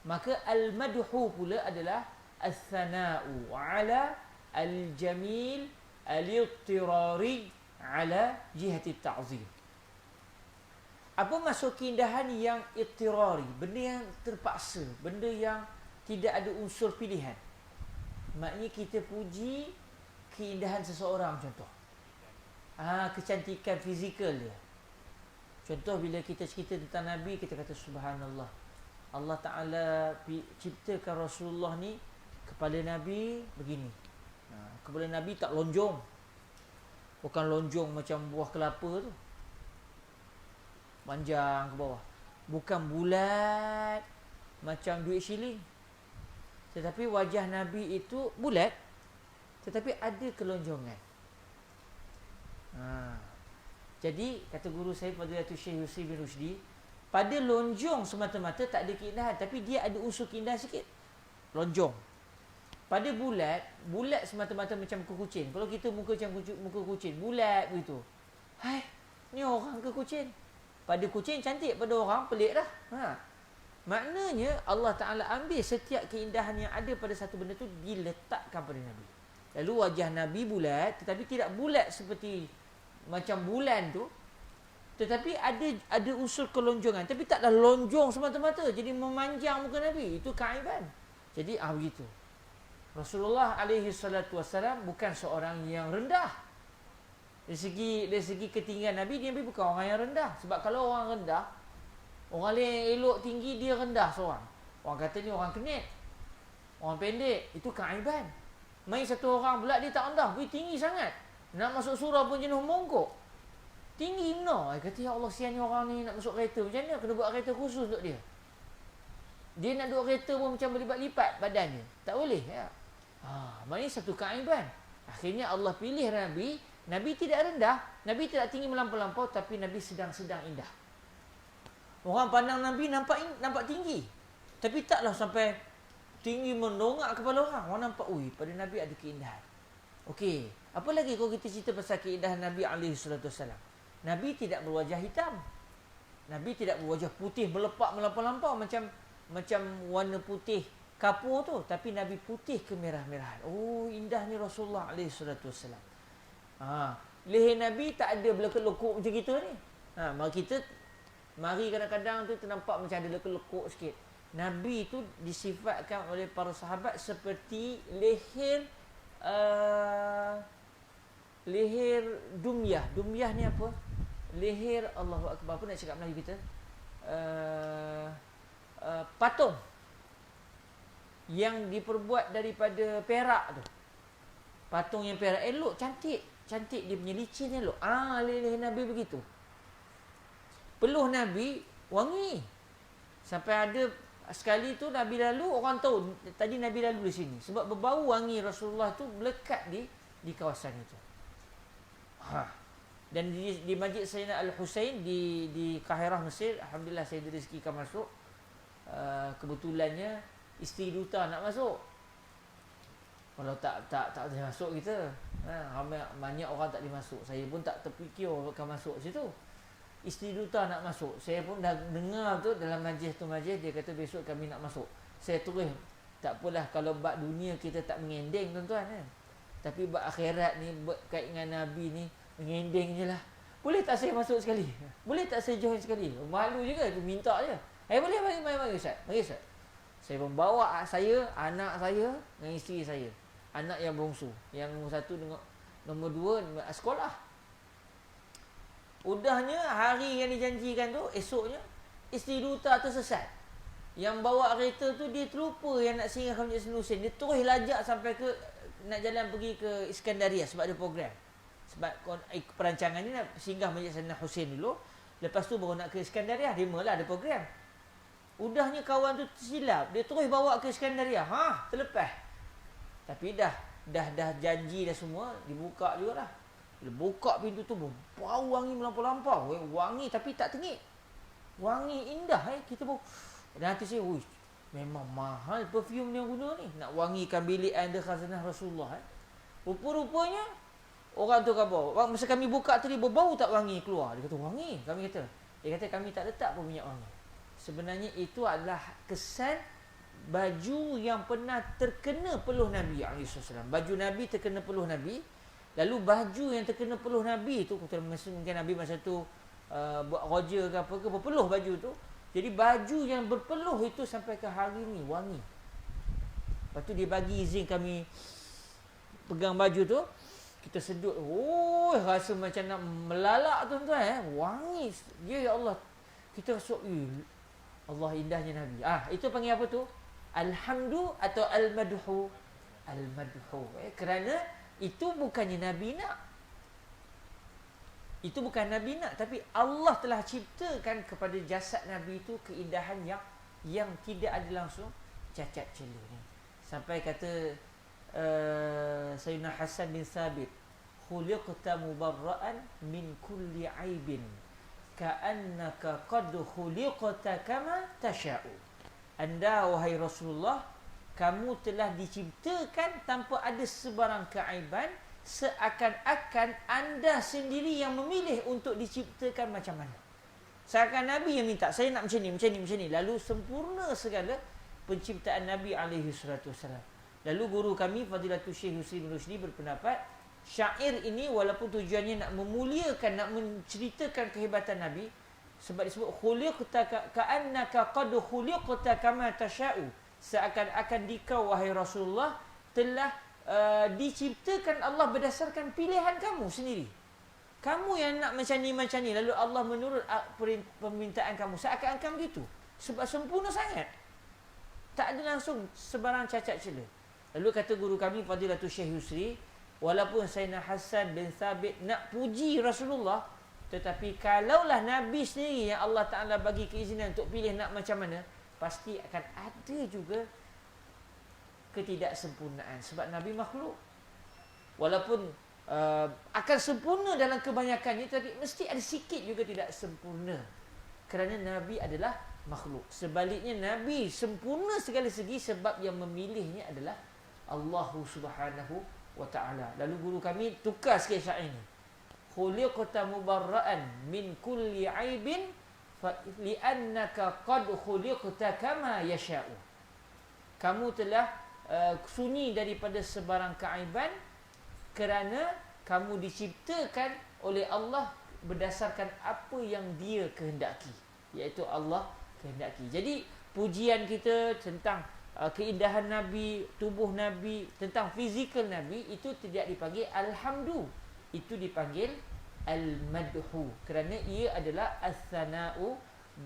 Maka al-madhu pula adalah as-sana'u ala al-jamil al-ittirari ala jihati ta'zim. Apa maksud keindahan yang ittirari? Benda yang terpaksa, benda yang tidak ada unsur pilihan. Maknanya kita puji keindahan seseorang contoh. Kecantikan fizikal dia. Contoh bila kita cerita tentang Nabi, kita kata subhanallah. Allah Ta'ala ciptakan Rasulullah ni, kepala Nabi begini. Kepala Nabi tak lonjong. Bukan lonjong macam buah kelapa tu, panjang ke bawah. Bukan bulat macam duit shilling. Tetapi wajah Nabi itu bulat, tetapi ada kelonjongan. Jadi kata guru saya Fadilatul Syekh Yusri bin Rushdi, pada lonjong semata-mata tak ada keindahan, tapi dia ada unsur keindahan sikit. Lonjong. Pada bulat semata-mata macam muka kucing. Kalau kita muka macam muka kucing, bulat begitu. Hai, ni orang ke kucing? Pada kucing cantik, pada orang pelik dah. Maknanya Allah Ta'ala ambil setiap keindahan yang ada pada satu benda tu, diletakkan pada Nabi. Lalu wajah Nabi bulat, tetapi tidak bulat seperti macam bulan tu, tetapi ada unsur kelonjongan. Tapi taklah lonjong semata-mata jadi memanjang muka Nabi. Itu keaiban. Jadi begitu. Rasulullah alaihi salatu wassalam bukan seorang yang rendah. Dari segi ketinggian Nabi bukan orang yang rendah. Sebab kalau orang rendah, orang lain yang elok tinggi, dia rendah seorang. Orang kata ni orang kenit, orang pendek. Itu keaiban. Main satu orang pula dia tak rendah, dia tinggi sangat. Nak masuk surau pun jenuh mongkok. Tinggi no. Kata ya Allah, sian ni orang ni nak masuk kereta. Macam mana? Kena buat kereta khusus untuk dia. Dia nak duduk kereta pun macam berlipat-lipat badannya. Tak boleh ya. Maknanya satu keaiban. Akhirnya Allah pilih Nabi. Nabi tidak rendah, Nabi tidak tinggi melampau-lampau, tapi Nabi sedang-sedang indah. Orang pandang Nabi nampak tinggi, tapi taklah sampai tinggi mendongak kepala orang. Orang nampak, pada Nabi ada keindahan. Okey, apa lagi kalau kita cerita pasal keindahan Nabi alaihi salatu wasallam? Nabi tidak berwajah hitam. Nabi tidak berwajah putih melepak melampau-lampau macam warna putih kapur tu, tapi Nabi putih kemerah-merahan. Oh, indahnya Rasulullah alaihi salatu wasallam. Leher Nabi tak ada lekuk-lekuk macam kita ni. Mari kadang-kadang tu ternampak macam ada lekuk-lekuk sikit. Nabi tu disifatkan oleh para sahabat seperti leher leher dumyah. Dumyah ni apa? Leher, Allahu Akbar, apa nak cakap Melayu kita? Patung yang diperbuat daripada perak tu. Patung yang perak elok, cantik dia punya licin elok. Leher Nabi begitu. Peluh Nabi wangi. Sampai ada sekali tu Nabi lalu, orang tahu tadi Nabi lalu di sini sebab berbau wangi Rasulullah tu melekat di kawasan itu. Dan di Masjid Sayyidina Al-Husain di Kahirah Mesir, alhamdulillah saya direzekikan masuk. Kebetulannya isteri duta nak masuk. Kalau tak boleh masuk kita. Banyak orang tak boleh masuk. Saya pun tak terfikir akan masuk situ. Isteri duta nak masuk. Saya pun dah dengar tu dalam majlis dia kata besok kami nak masuk. Saya terus, tak apalah kalau bab dunia kita tak mengendeng tuan-tuan kan. Tapi bab akhirat ni, berkait dengan Nabi ni, mengendeng je lah. Boleh tak saya masuk sekali? Boleh tak saya join sekali? Malu juga, minta je. Boleh, mari Ustaz. Mari Ustaz. Saya membawa saya, anak saya dengan isteri saya. Anak yang bongsu. Yang satu dengan nombor 2 sekolah. Udahnya hari yang dijanjikan tu, esoknya isteri duta tersesat. Yang bawa kereta tu dia terlupa yang nak singgah ke Masjid Sayyidina Husain. Dia terus lajak sampai ke nak jalan pergi ke Iskandaria sebab ada program. Sebab perancangan ni nak singgah Masjid Sayyidina Husain dulu, lepas tu baru nak ke Iskandaria. Lah ada program. Udahnya kawan tu tersilap, dia terus bawa ke Iskandaria. Terlepas. Tapi dah janji dah semua, dibuka juga dah. Bila buka pintu tu, bau wangi melampau-lampau. Wangi tapi tak tengik. Wangi indah. Kita pun, dan hati saya, memang mahal perfume yang guna ni. Nak wangikan bilik anda khazanah Rasulullah. Rupa-rupanya, orang tu kata, masa kami buka tadi, berbau tak wangi keluar? Dia kata, wangi. Dia kata, kami tak letak pun minyak wangi. Sebenarnya itu adalah kesan baju yang pernah terkena peluh Nabi SAW. Baju Nabi terkena peluh Nabi. Lalu baju yang terkena peluh Nabi tu, mungkin Nabi masa tu buat roja ke apa ke, berpeluh baju tu. Jadi baju yang berpeluh itu sampai ke hari ni wangi. Lepas tu dia bagi izin kami pegang baju tu, kita sedut. Rasa macam nak melalak tuan-tuan. Wangi. Ya Allah. Kita rasa, Allah indahnya Nabi. Itu panggil apa tu? Alhamdu atau al-madhu. Al-madhu. Kerana itu bukannya Nabi nak. Itu bukan Nabi nak, tapi Allah telah ciptakan kepada jasad Nabi itu keindahan yang tidak ada langsung cacat celah. Sampai kata Sayyidina Hasan bin Thabit, khuliqta mubarra'an min kulli aibin ka'annaka qad khuliqta kama tasha'u. Anda wahai Rasulullah, kamu telah diciptakan tanpa ada sebarang keaiban, seakan-akan anda sendiri yang memilih untuk diciptakan macam mana. Seakan Nabi yang minta, saya nak macam ni. Lalu sempurna segala penciptaan Nabi SAW. Lalu guru kami Fadilatul Syekh Yusri bin Rushdi berpendapat, syair ini walaupun tujuannya nak memuliakan, nak menceritakan kehebatan Nabi, sebab disebut khuliqta ka'annaka qad khuliqta kama tasha'u, seakan-akan dikau wahai Rasulullah telah diciptakan Allah berdasarkan pilihan kamu sendiri. Kamu yang nak macam ni, lalu Allah menurut permintaan kamu, seakan-akan begitu. Sebab sempurna sangat, tak ada langsung sebarang cacat celah. Lalu kata guru kami Fadilatul Syekh Yusri, walaupun Sayyidina Hasan bin Thabit nak puji Rasulullah, tetapi kalaulah Nabi sendiri yang Allah Ta'ala bagi keizinan untuk pilih nak macam mana, pasti akan ada juga ketidaksempurnaan. Sebab Nabi makhluk. Walaupun akan sempurna dalam kebanyakannya, tapi mesti ada sikit juga tidak sempurna. Kerana Nabi adalah makhluk. Sebaliknya Nabi sempurna segala segi, sebab yang memilihnya adalah Allah Subhanahu wa Ta'ala. Lalu guru kami tukar sikit syair ini. Khuliqta mubarra'an min kulli aibin li'annaka qad khuliqta kama yasha'u. kamu telah sunyi daripada sebarang keaiban kerana kamu diciptakan oleh Allah berdasarkan apa yang Dia kehendaki, iaitu Allah kehendaki. Jadi pujian kita tentang keindahan Nabi, tubuh Nabi, tentang fizikal Nabi itu tidak dipanggil alhamdu, itu dipanggil al-madhu, kerana ia adalah as-sana'u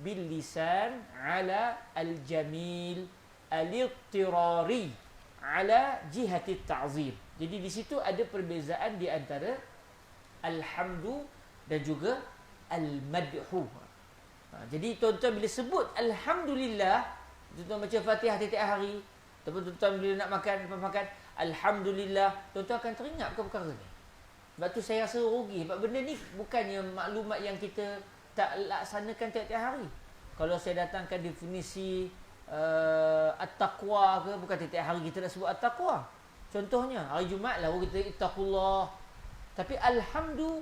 bil lisan ala al-jamil al-ittirari ala jihati ta'zim. Jadi di situ ada perbezaan di antara alhamdu dan juga al-madhu. Jadi tuan-tuan bila sebut alhamdulillah, tuan-tuan baca Fatihah tiap hari, ataupun tuan-tuan bila nak makan alhamdulillah, tuan-tuan akan teringat perkara ni. Sebab tu saya rasa rugi, sebab benda ni bukannya maklumat yang kita tak laksanakan tiap-tiap hari. Kalau saya datangkan definisi at-taqwa ke, bukan tiap-tiap hari kita nak sebut at-taqwa. Contohnya hari Jumaat lah kita ittaqullah. Tapi alhamdu,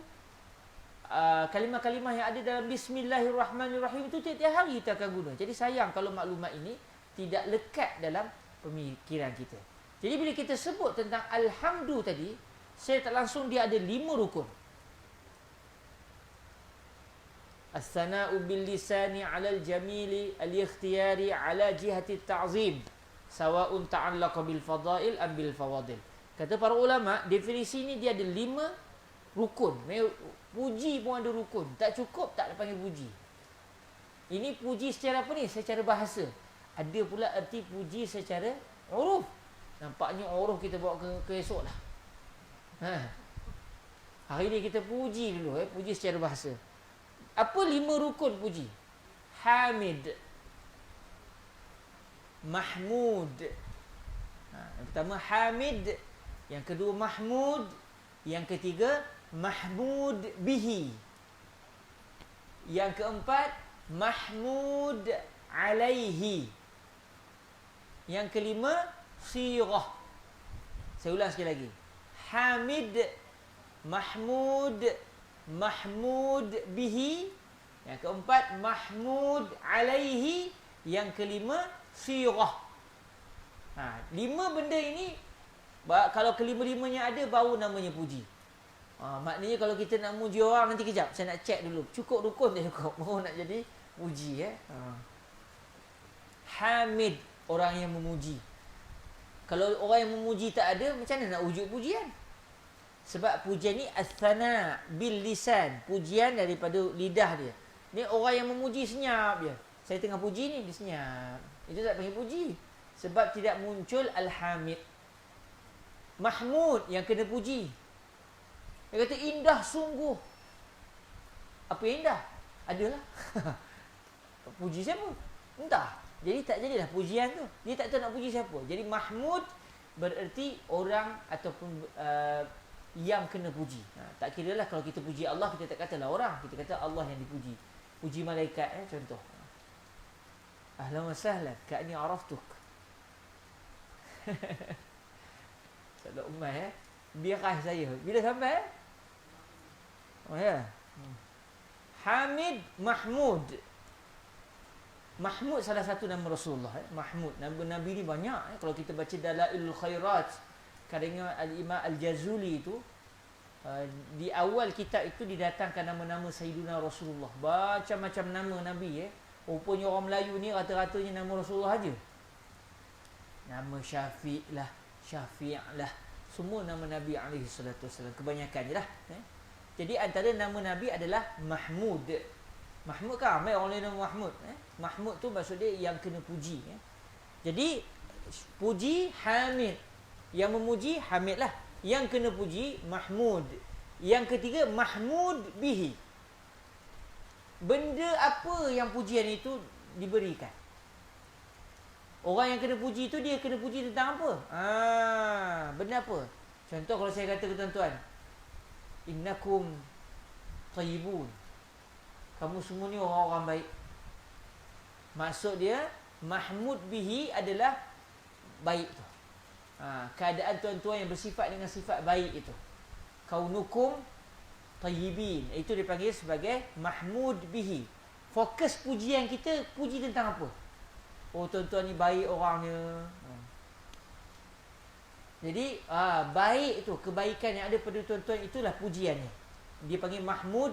kalimah-kalimah yang ada dalam bismillahirrahmanirrahim itu tiap-tiap hari kita akan guna. Jadi sayang kalau maklumat ini tidak lekat dalam pemikiran kita. Jadi bila kita sebut tentang alhamdu tadi, saya tak langsung dia ada 5 rukun. As-sana'u bil lisani 'ala al-jamili al-ikhtiyari 'ala jihati at-ta'zim sawa'un ta'allaqa bil fadail am bil fawadil. Kata para ulama, definisi ni dia ada 5 rukun. Puji pun ada rukun. Tak cukup tak panggil puji. Ini puji secara apa ni? Secara bahasa. Ada pula erti puji secara uruf. Nampaknya uruf kita bawa ke esok lah. Hari ni kita puji dulu, puji secara bahasa. Apa 5 rukun puji? Hamid, Mahmud. Yang pertama Hamid, yang kedua Mahmud, yang ketiga Mahmud bihi, yang keempat Mahmud alaihi, yang kelima sirah. Saya ulang sekali lagi. Hamid, Mahmud, Mahmud bihi, yang keempat Mahmud alaihi, yang kelima sirah. 5 benda ini, kalau kelima-limanya ada, baru namanya puji. Maknanya kalau kita nak muji orang, nanti kejap saya nak check dulu, cukup rukun tak cukup, baru nak jadi puji. Hamid, orang yang memuji. Kalau orang yang memuji tak ada, macam mana nak wujud pujian? Sebab pujian ni as-sana bil lisan, pujian daripada lidah dia. Ni orang yang memuji senyap je. Saya tengah puji ni, dia senyap. Itu tak panggil puji. Sebab tidak muncul al-hamid. Mahmud, yang kena puji. Dia kata indah sungguh. Apa yang indah? Adalah. Puji siapa? Entah. Jadi tak jadilah pujian tu. Dia tak tahu nak puji siapa. Jadi Mahmud bererti orang ataupun yang kena puji. Tak kira lah kalau kita puji Allah, kita tak katalah orang. Kita kata Allah yang dipuji. Puji malaikat, contoh. Ahlan wa sahlan, ka'ni araftuk. Tak ada umar, birah saya. Bila sampai? Oh ya. Hamid, Mahmud. Mahmud salah satu nama Rasulullah. Mahmud. Nabi ni banyak. Kalau kita baca Dalailul Khairat, karya Al-Imam Al-Jazuli itu, di awal kitab itu didatangkan nama-nama Sayyiduna Rasulullah. Macam-macam nama Nabi. Rupanya orang Melayu ni rata-ratanya nama Rasulullah aja. Nama Syafiq lah, Syafi' lah. Semua nama Nabi SAW. Kebanyakan je lah. Jadi antara nama Nabi adalah Mahmud. Mahmud kan ramai orang lain nama Mahmud. Mahmud tu maksud dia yang kena puji. Jadi puji Hamid. Yang memuji Hamid lah. Yang kena puji Mahmud. Yang ketiga Mahmud bihi. Benda apa yang pujian itu diberikan? Orang yang kena puji itu, dia kena puji tentang apa? Benda apa? Contoh kalau saya kata ke tuan-tuan, innakum tayyibun. Kamu semua ni orang-orang baik. Maksud dia Mahmud bihi adalah baik tu. Keadaan tuan-tuan yang bersifat dengan sifat baik itu. Kaunukum tayyibin. Itu dipanggil sebagai Mahmud bihi. Fokus pujian kita, puji tentang apa? Oh, tuan-tuan ni baik orangnya. Jadi baik tu, kebaikan yang ada pada tuan-tuan itulah pujiannya. Dia panggil mahmud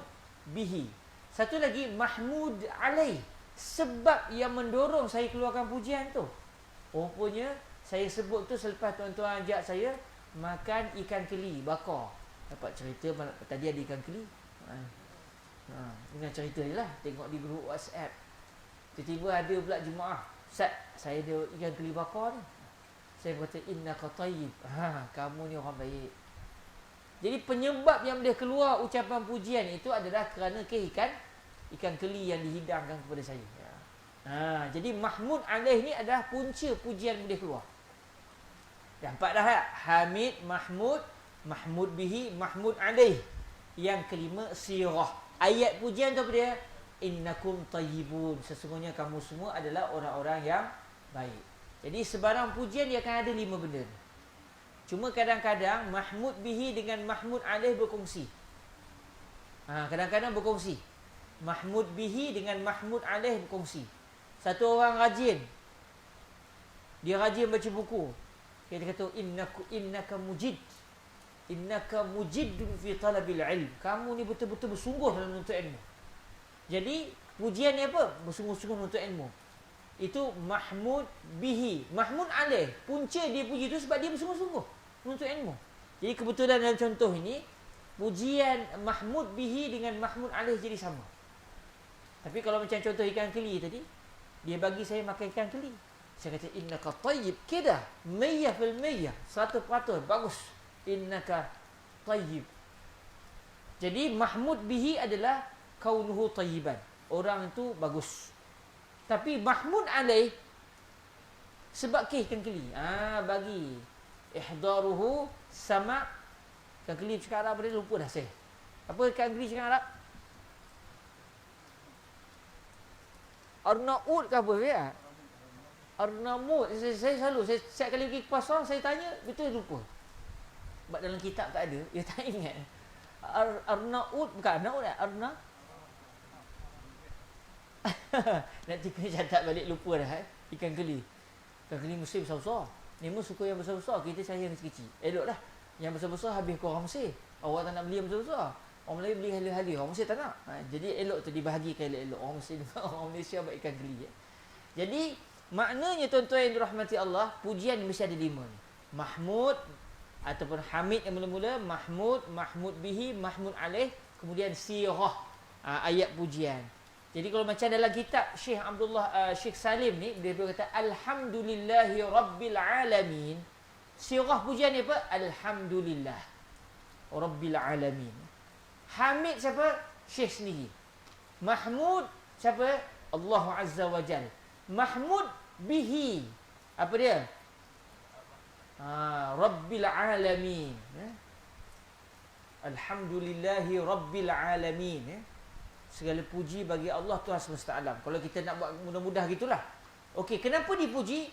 bihi. Satu lagi mahmud alaih. Sebab yang mendorong saya keluarkan pujian tu. Rupanya saya sebut tu selepas tuan-tuan ajak saya makan ikan keli bakar. Dapat cerita tadi ada ikan keli. Dengan cerita je lah. Tengok di grup WhatsApp. Tiba-tiba ada pula jemaah. Ustaz, saya ada ikan keli bakar ni. Saya kata innaka tayyib. Kamu ni orang baik. Jadi penyebab yang boleh keluar ucapan pujian itu adalah kerana ikan keli yang dihidangkan kepada saya. Jadi mahmud alaih ni adalah punca pujian boleh keluar. Nampak dah tak? Hamid, mahmud, mahmud bihi, mahmud alaih. Yang kelima sirah. Ayat pujian tu apa dia? Innakum tayyibun. Sesungguhnya kamu semua adalah orang-orang yang baik. Jadi sebarang pujian dia akan ada 5 benda. Cuma kadang-kadang mahmud bihi dengan mahmud alaih berkongsi. Kadang-kadang berkongsi. Mahmud bihi dengan mahmud alaih berkongsi. Satu orang rajin. Dia rajin baca buku. Dia kata innaka mujid. Innaka mujiddun fi talabil ilm. Kamu ni betul-betul bersungguh dalam menuntut ilmu. Jadi pujian ni apa? Bersungguh-sungguh menuntut ilmu. Itu mahmud bihi. Mahmud alaih. Punca dia puji itu sebab dia bersungguh-sungguh menuntut ilmu. Jadi kebetulan dalam contoh ini, pujian mahmud bihi dengan mahmud alaih jadi sama. Tapi kalau macam contoh ikan keli tadi, dia bagi saya makan ikan keli. Saya kata innaka tayyib. Keda 100%. 100% bagus. Innaka tayyib. Jadi mahmud bihi adalah kaunuhu tayyiban. Orang itu bagus. Tapi mahmud alaih sebab ikan keli. Bagi ihdaruhu sama. Ikan keli cakap Arab dia lupa dah saya. Apa ikan keli cakap Arab? Arnaud ke apa ya? Arnaud. Saya selalu setiap kali pergi ke pasar saya tanya, betul lupa. Sebab dalam kitab tak ada, dia tak ingat. Arnaud bukan Arnaud dah, Arna. Nanti kena catat balik, lupa dah ikan keli. Ikan keli Mesir besar-besar. Ni pun suku yang besar-besar, kita cari yang kecil-kecil. Elok dah. Yang besar-besar habis ke orang Mesir. Awak tak nak beli yang besar-besar. Orang Melayu beli halil-halil, orang Mesir tak nak. Jadi elok tu dibahagikan elok-elok. Orang Mesir dengan orang Malaysia buat ikan keli. Jadi maknanya tuan-tuan yang dirahmati Allah, pujian mesti ada 5 ni. Mahmud ataupun hamid yang mula-mula, mahmud, mahmud bihi, mahmud alaih, kemudian sirah, ayat pujian. Jadi kalau macam dalam kitab Syekh Salim ni, dia kata alhamdulillahi rabbil alamin. Sirah pujian ni apa? Alhamdulillah rabbil alamin. Hamid siapa? Syekh sendiri. Mahmud siapa? Allah Azza wa Jal. Mahmud bihi. Apa dia? Rabbil alamin. Alhamdulillahi rabbil alamin. Segala puji bagi Allah Tuhan semesta alam. Kalau kita nak buat mudah-mudah gitulah. Okey, kenapa dipuji?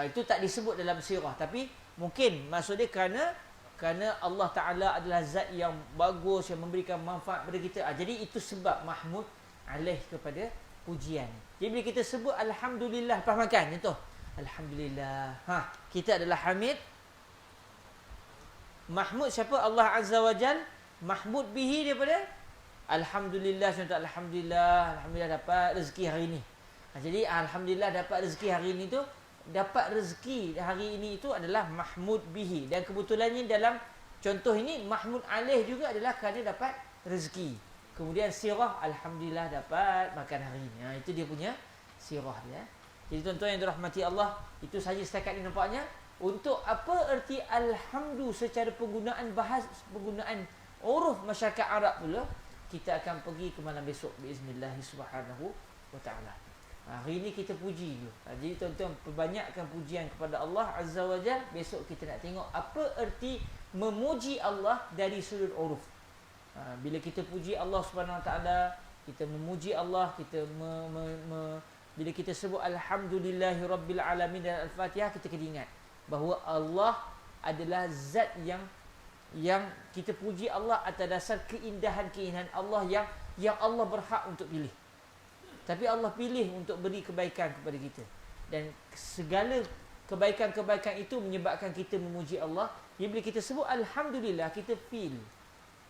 Itu tak disebut dalam sirah, tapi mungkin maksud dia kerana Allah Ta'ala adalah zat yang bagus, yang memberikan manfaat kepada kita. Jadi itu sebab mahmud alaih kepada pujian. Jadi bila kita sebut alhamdulillah lepas makan, contoh alhamdulillah, kita adalah hamid. Mahmud siapa? Allah Azza wa Jal. Mahmud bihi daripada alhamdulillah. Contoh alhamdulillah dapat rezeki hari ini. Jadi alhamdulillah dapat rezeki hari ini tu, dapat rezeki hari ini itu adalah mahmud bihi. Dan kebetulannya dalam contoh ini mahmud alaih juga adalah kerana dapat rezeki. Kemudian sirah, alhamdulillah dapat makan hari ini. Itu dia punya sirah dia. Jadi tuan-tuan yang dirahmati Allah, itu saja setakat ini nampaknya. Untuk apa erti alhamdu secara penggunaan penggunaan uruf masyarakat Arab pula, kita akan pergi ke malam besok biiznillah subhanahu wa ta'ala. Hari ini kita puji dulu. Jadi tuan-tuan, perbanyakkan pujian kepada Allah Azza wa Jal. Besok kita nak tengok apa erti memuji Allah dari sudut uruf. Bila kita puji Allah Subhanahu wa taala, kita memuji Allah, kita bila kita sebut alhamdulillahi rabbil alamin dan al-Fatihah, kita kena ingat bahawa Allah adalah zat yang kita puji Allah atas dasar keindahan-keindahan Allah yang Allah berhak untuk pilih. Tapi Allah pilih untuk beri kebaikan kepada kita. Dan segala kebaikan-kebaikan itu menyebabkan kita memuji Allah. Bila kita sebut Alhamdulillah, kita feel,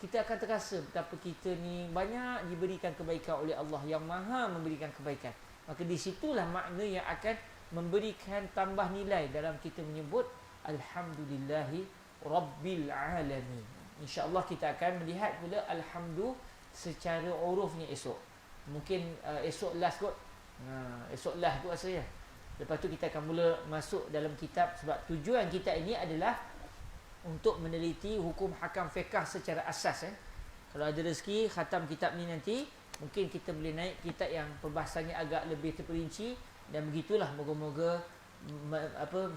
kita akan terasa betapa kita ni banyak diberikan kebaikan oleh Allah yang maha memberikan kebaikan. Maka di situlah makna yang akan memberikan tambah nilai dalam kita menyebut Alhamdulillahi Rabbil Alamin. InsyaAllah kita akan melihat pula Alhamdu secara urufnya esok. Mungkin esok last kot. Esok last kot rasanya. Lepas tu kita akan mula masuk dalam kitab, sebab tujuan kita ini adalah untuk meneliti hukum hakam fiqh secara asas. Kalau ada rezeki khatam kitab ni nanti, mungkin kita boleh naik kitab yang perbahasannya agak lebih terperinci. Dan begitulah, moga-moga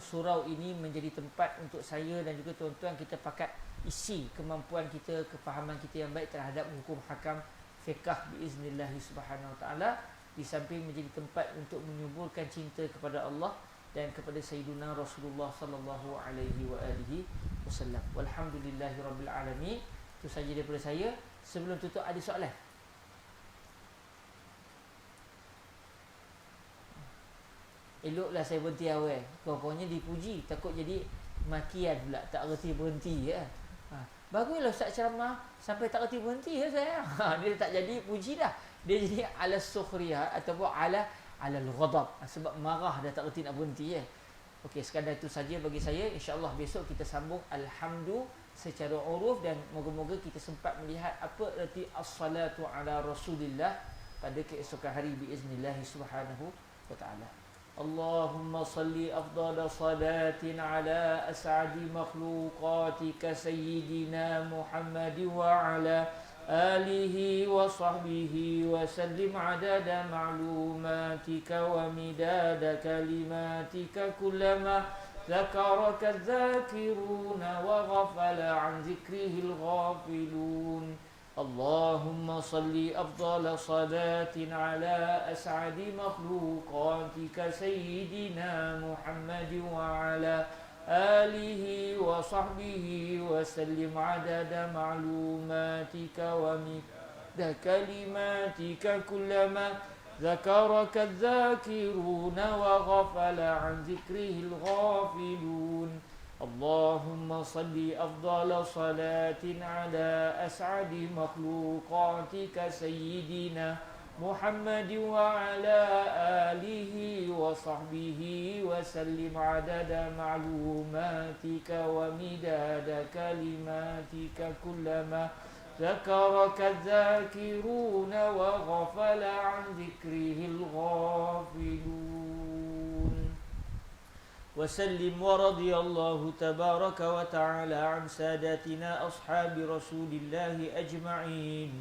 surau ini menjadi tempat untuk saya dan juga tuan-tuan kita pakat isi kemampuan kita, kefahaman kita yang baik terhadap hukum hakam fiqh biiznillah subhanahu wa ta'ala. Di samping menjadi tempat untuk menyuburkan cinta kepada Allah dan kepada Sayyiduna Rasulullah sallallahu alaihi wa alihi wasallam. Walhamdulillahirabbil alamin. Itu saja daripada saya. Sebelum tutup, ada soalan? Eloklah saya berhenti awal. Pokoknya dipuji, takut jadi makian pula, tak reti berhenti ya. Baguslah Ustaz ceramah sampai tak reti berhenti ya saya. Dia tak jadi puji dah. Dia jadi ala sukhriyah ataupun ala al-ghadab. Sebab marah dah tak reti nak berhenti ya. Okey, sekadar itu saja bagi saya. InsyaAllah besok kita sambung Alhamdu secara uruf, dan moga-moga kita sempat melihat apa erti as-salatu ala Rasulillah pada keesokan hari biiznillah subhanahu wa ta'ala. Allahumma salli afdala salatin ala as'adi makhluqatika sayyidina Muhammad wa ala alihi wa sahbihi wa sallim adada ma'lumatika wa midada kalimatika kullama ذكرك الذاكرون وغفل عن ذكره الغافلون. اللهم صل أفضل صلاة على أسعد مخلوقاتك سيدنا محمد وعلى آله وصحبه وسلم عدد معلوماتك ومداد كلماتك كلما ذكرك الذاكرون وغفل عن ذكره الغافلون. اللهم صل أفضل صلاة على أسعد مخلوقاتك سيدنا محمد وعلى آله وصحبه وسلم عدد معلوماتك ومداد كلماتك كلما ذكرك الذاكرون وغفل عن ذكره الغافلون. وسلم ورضي الله تبارك وتعالى عن ساداتنا أصحاب رسول الله أجمعين.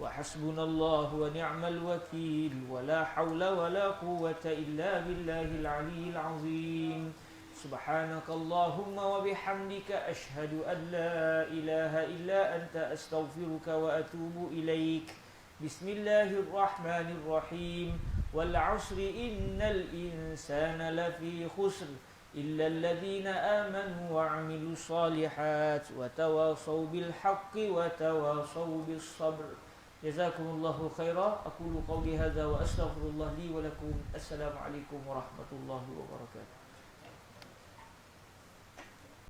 وحسبنا الله ونعم الوكيل، ولا حول ولا قوة إلا بالله العلي العظيم. سبحانك اللهم وبحمدك أشهد أن لا إله إلا أنت أستغفرك وأتوب إليك. بسم الله الرحمن الرحيم. والعصر إن الإنسان لفي خسر إلا الذين آمنوا وعملوا الصالحات وتواصوا بالحق وتواصوا بالصبر. جزاكم الله خيرا. أقول قولي هذا وأستغفر الله لي ولكم. السلام عليكم ورحمة الله وبركاته.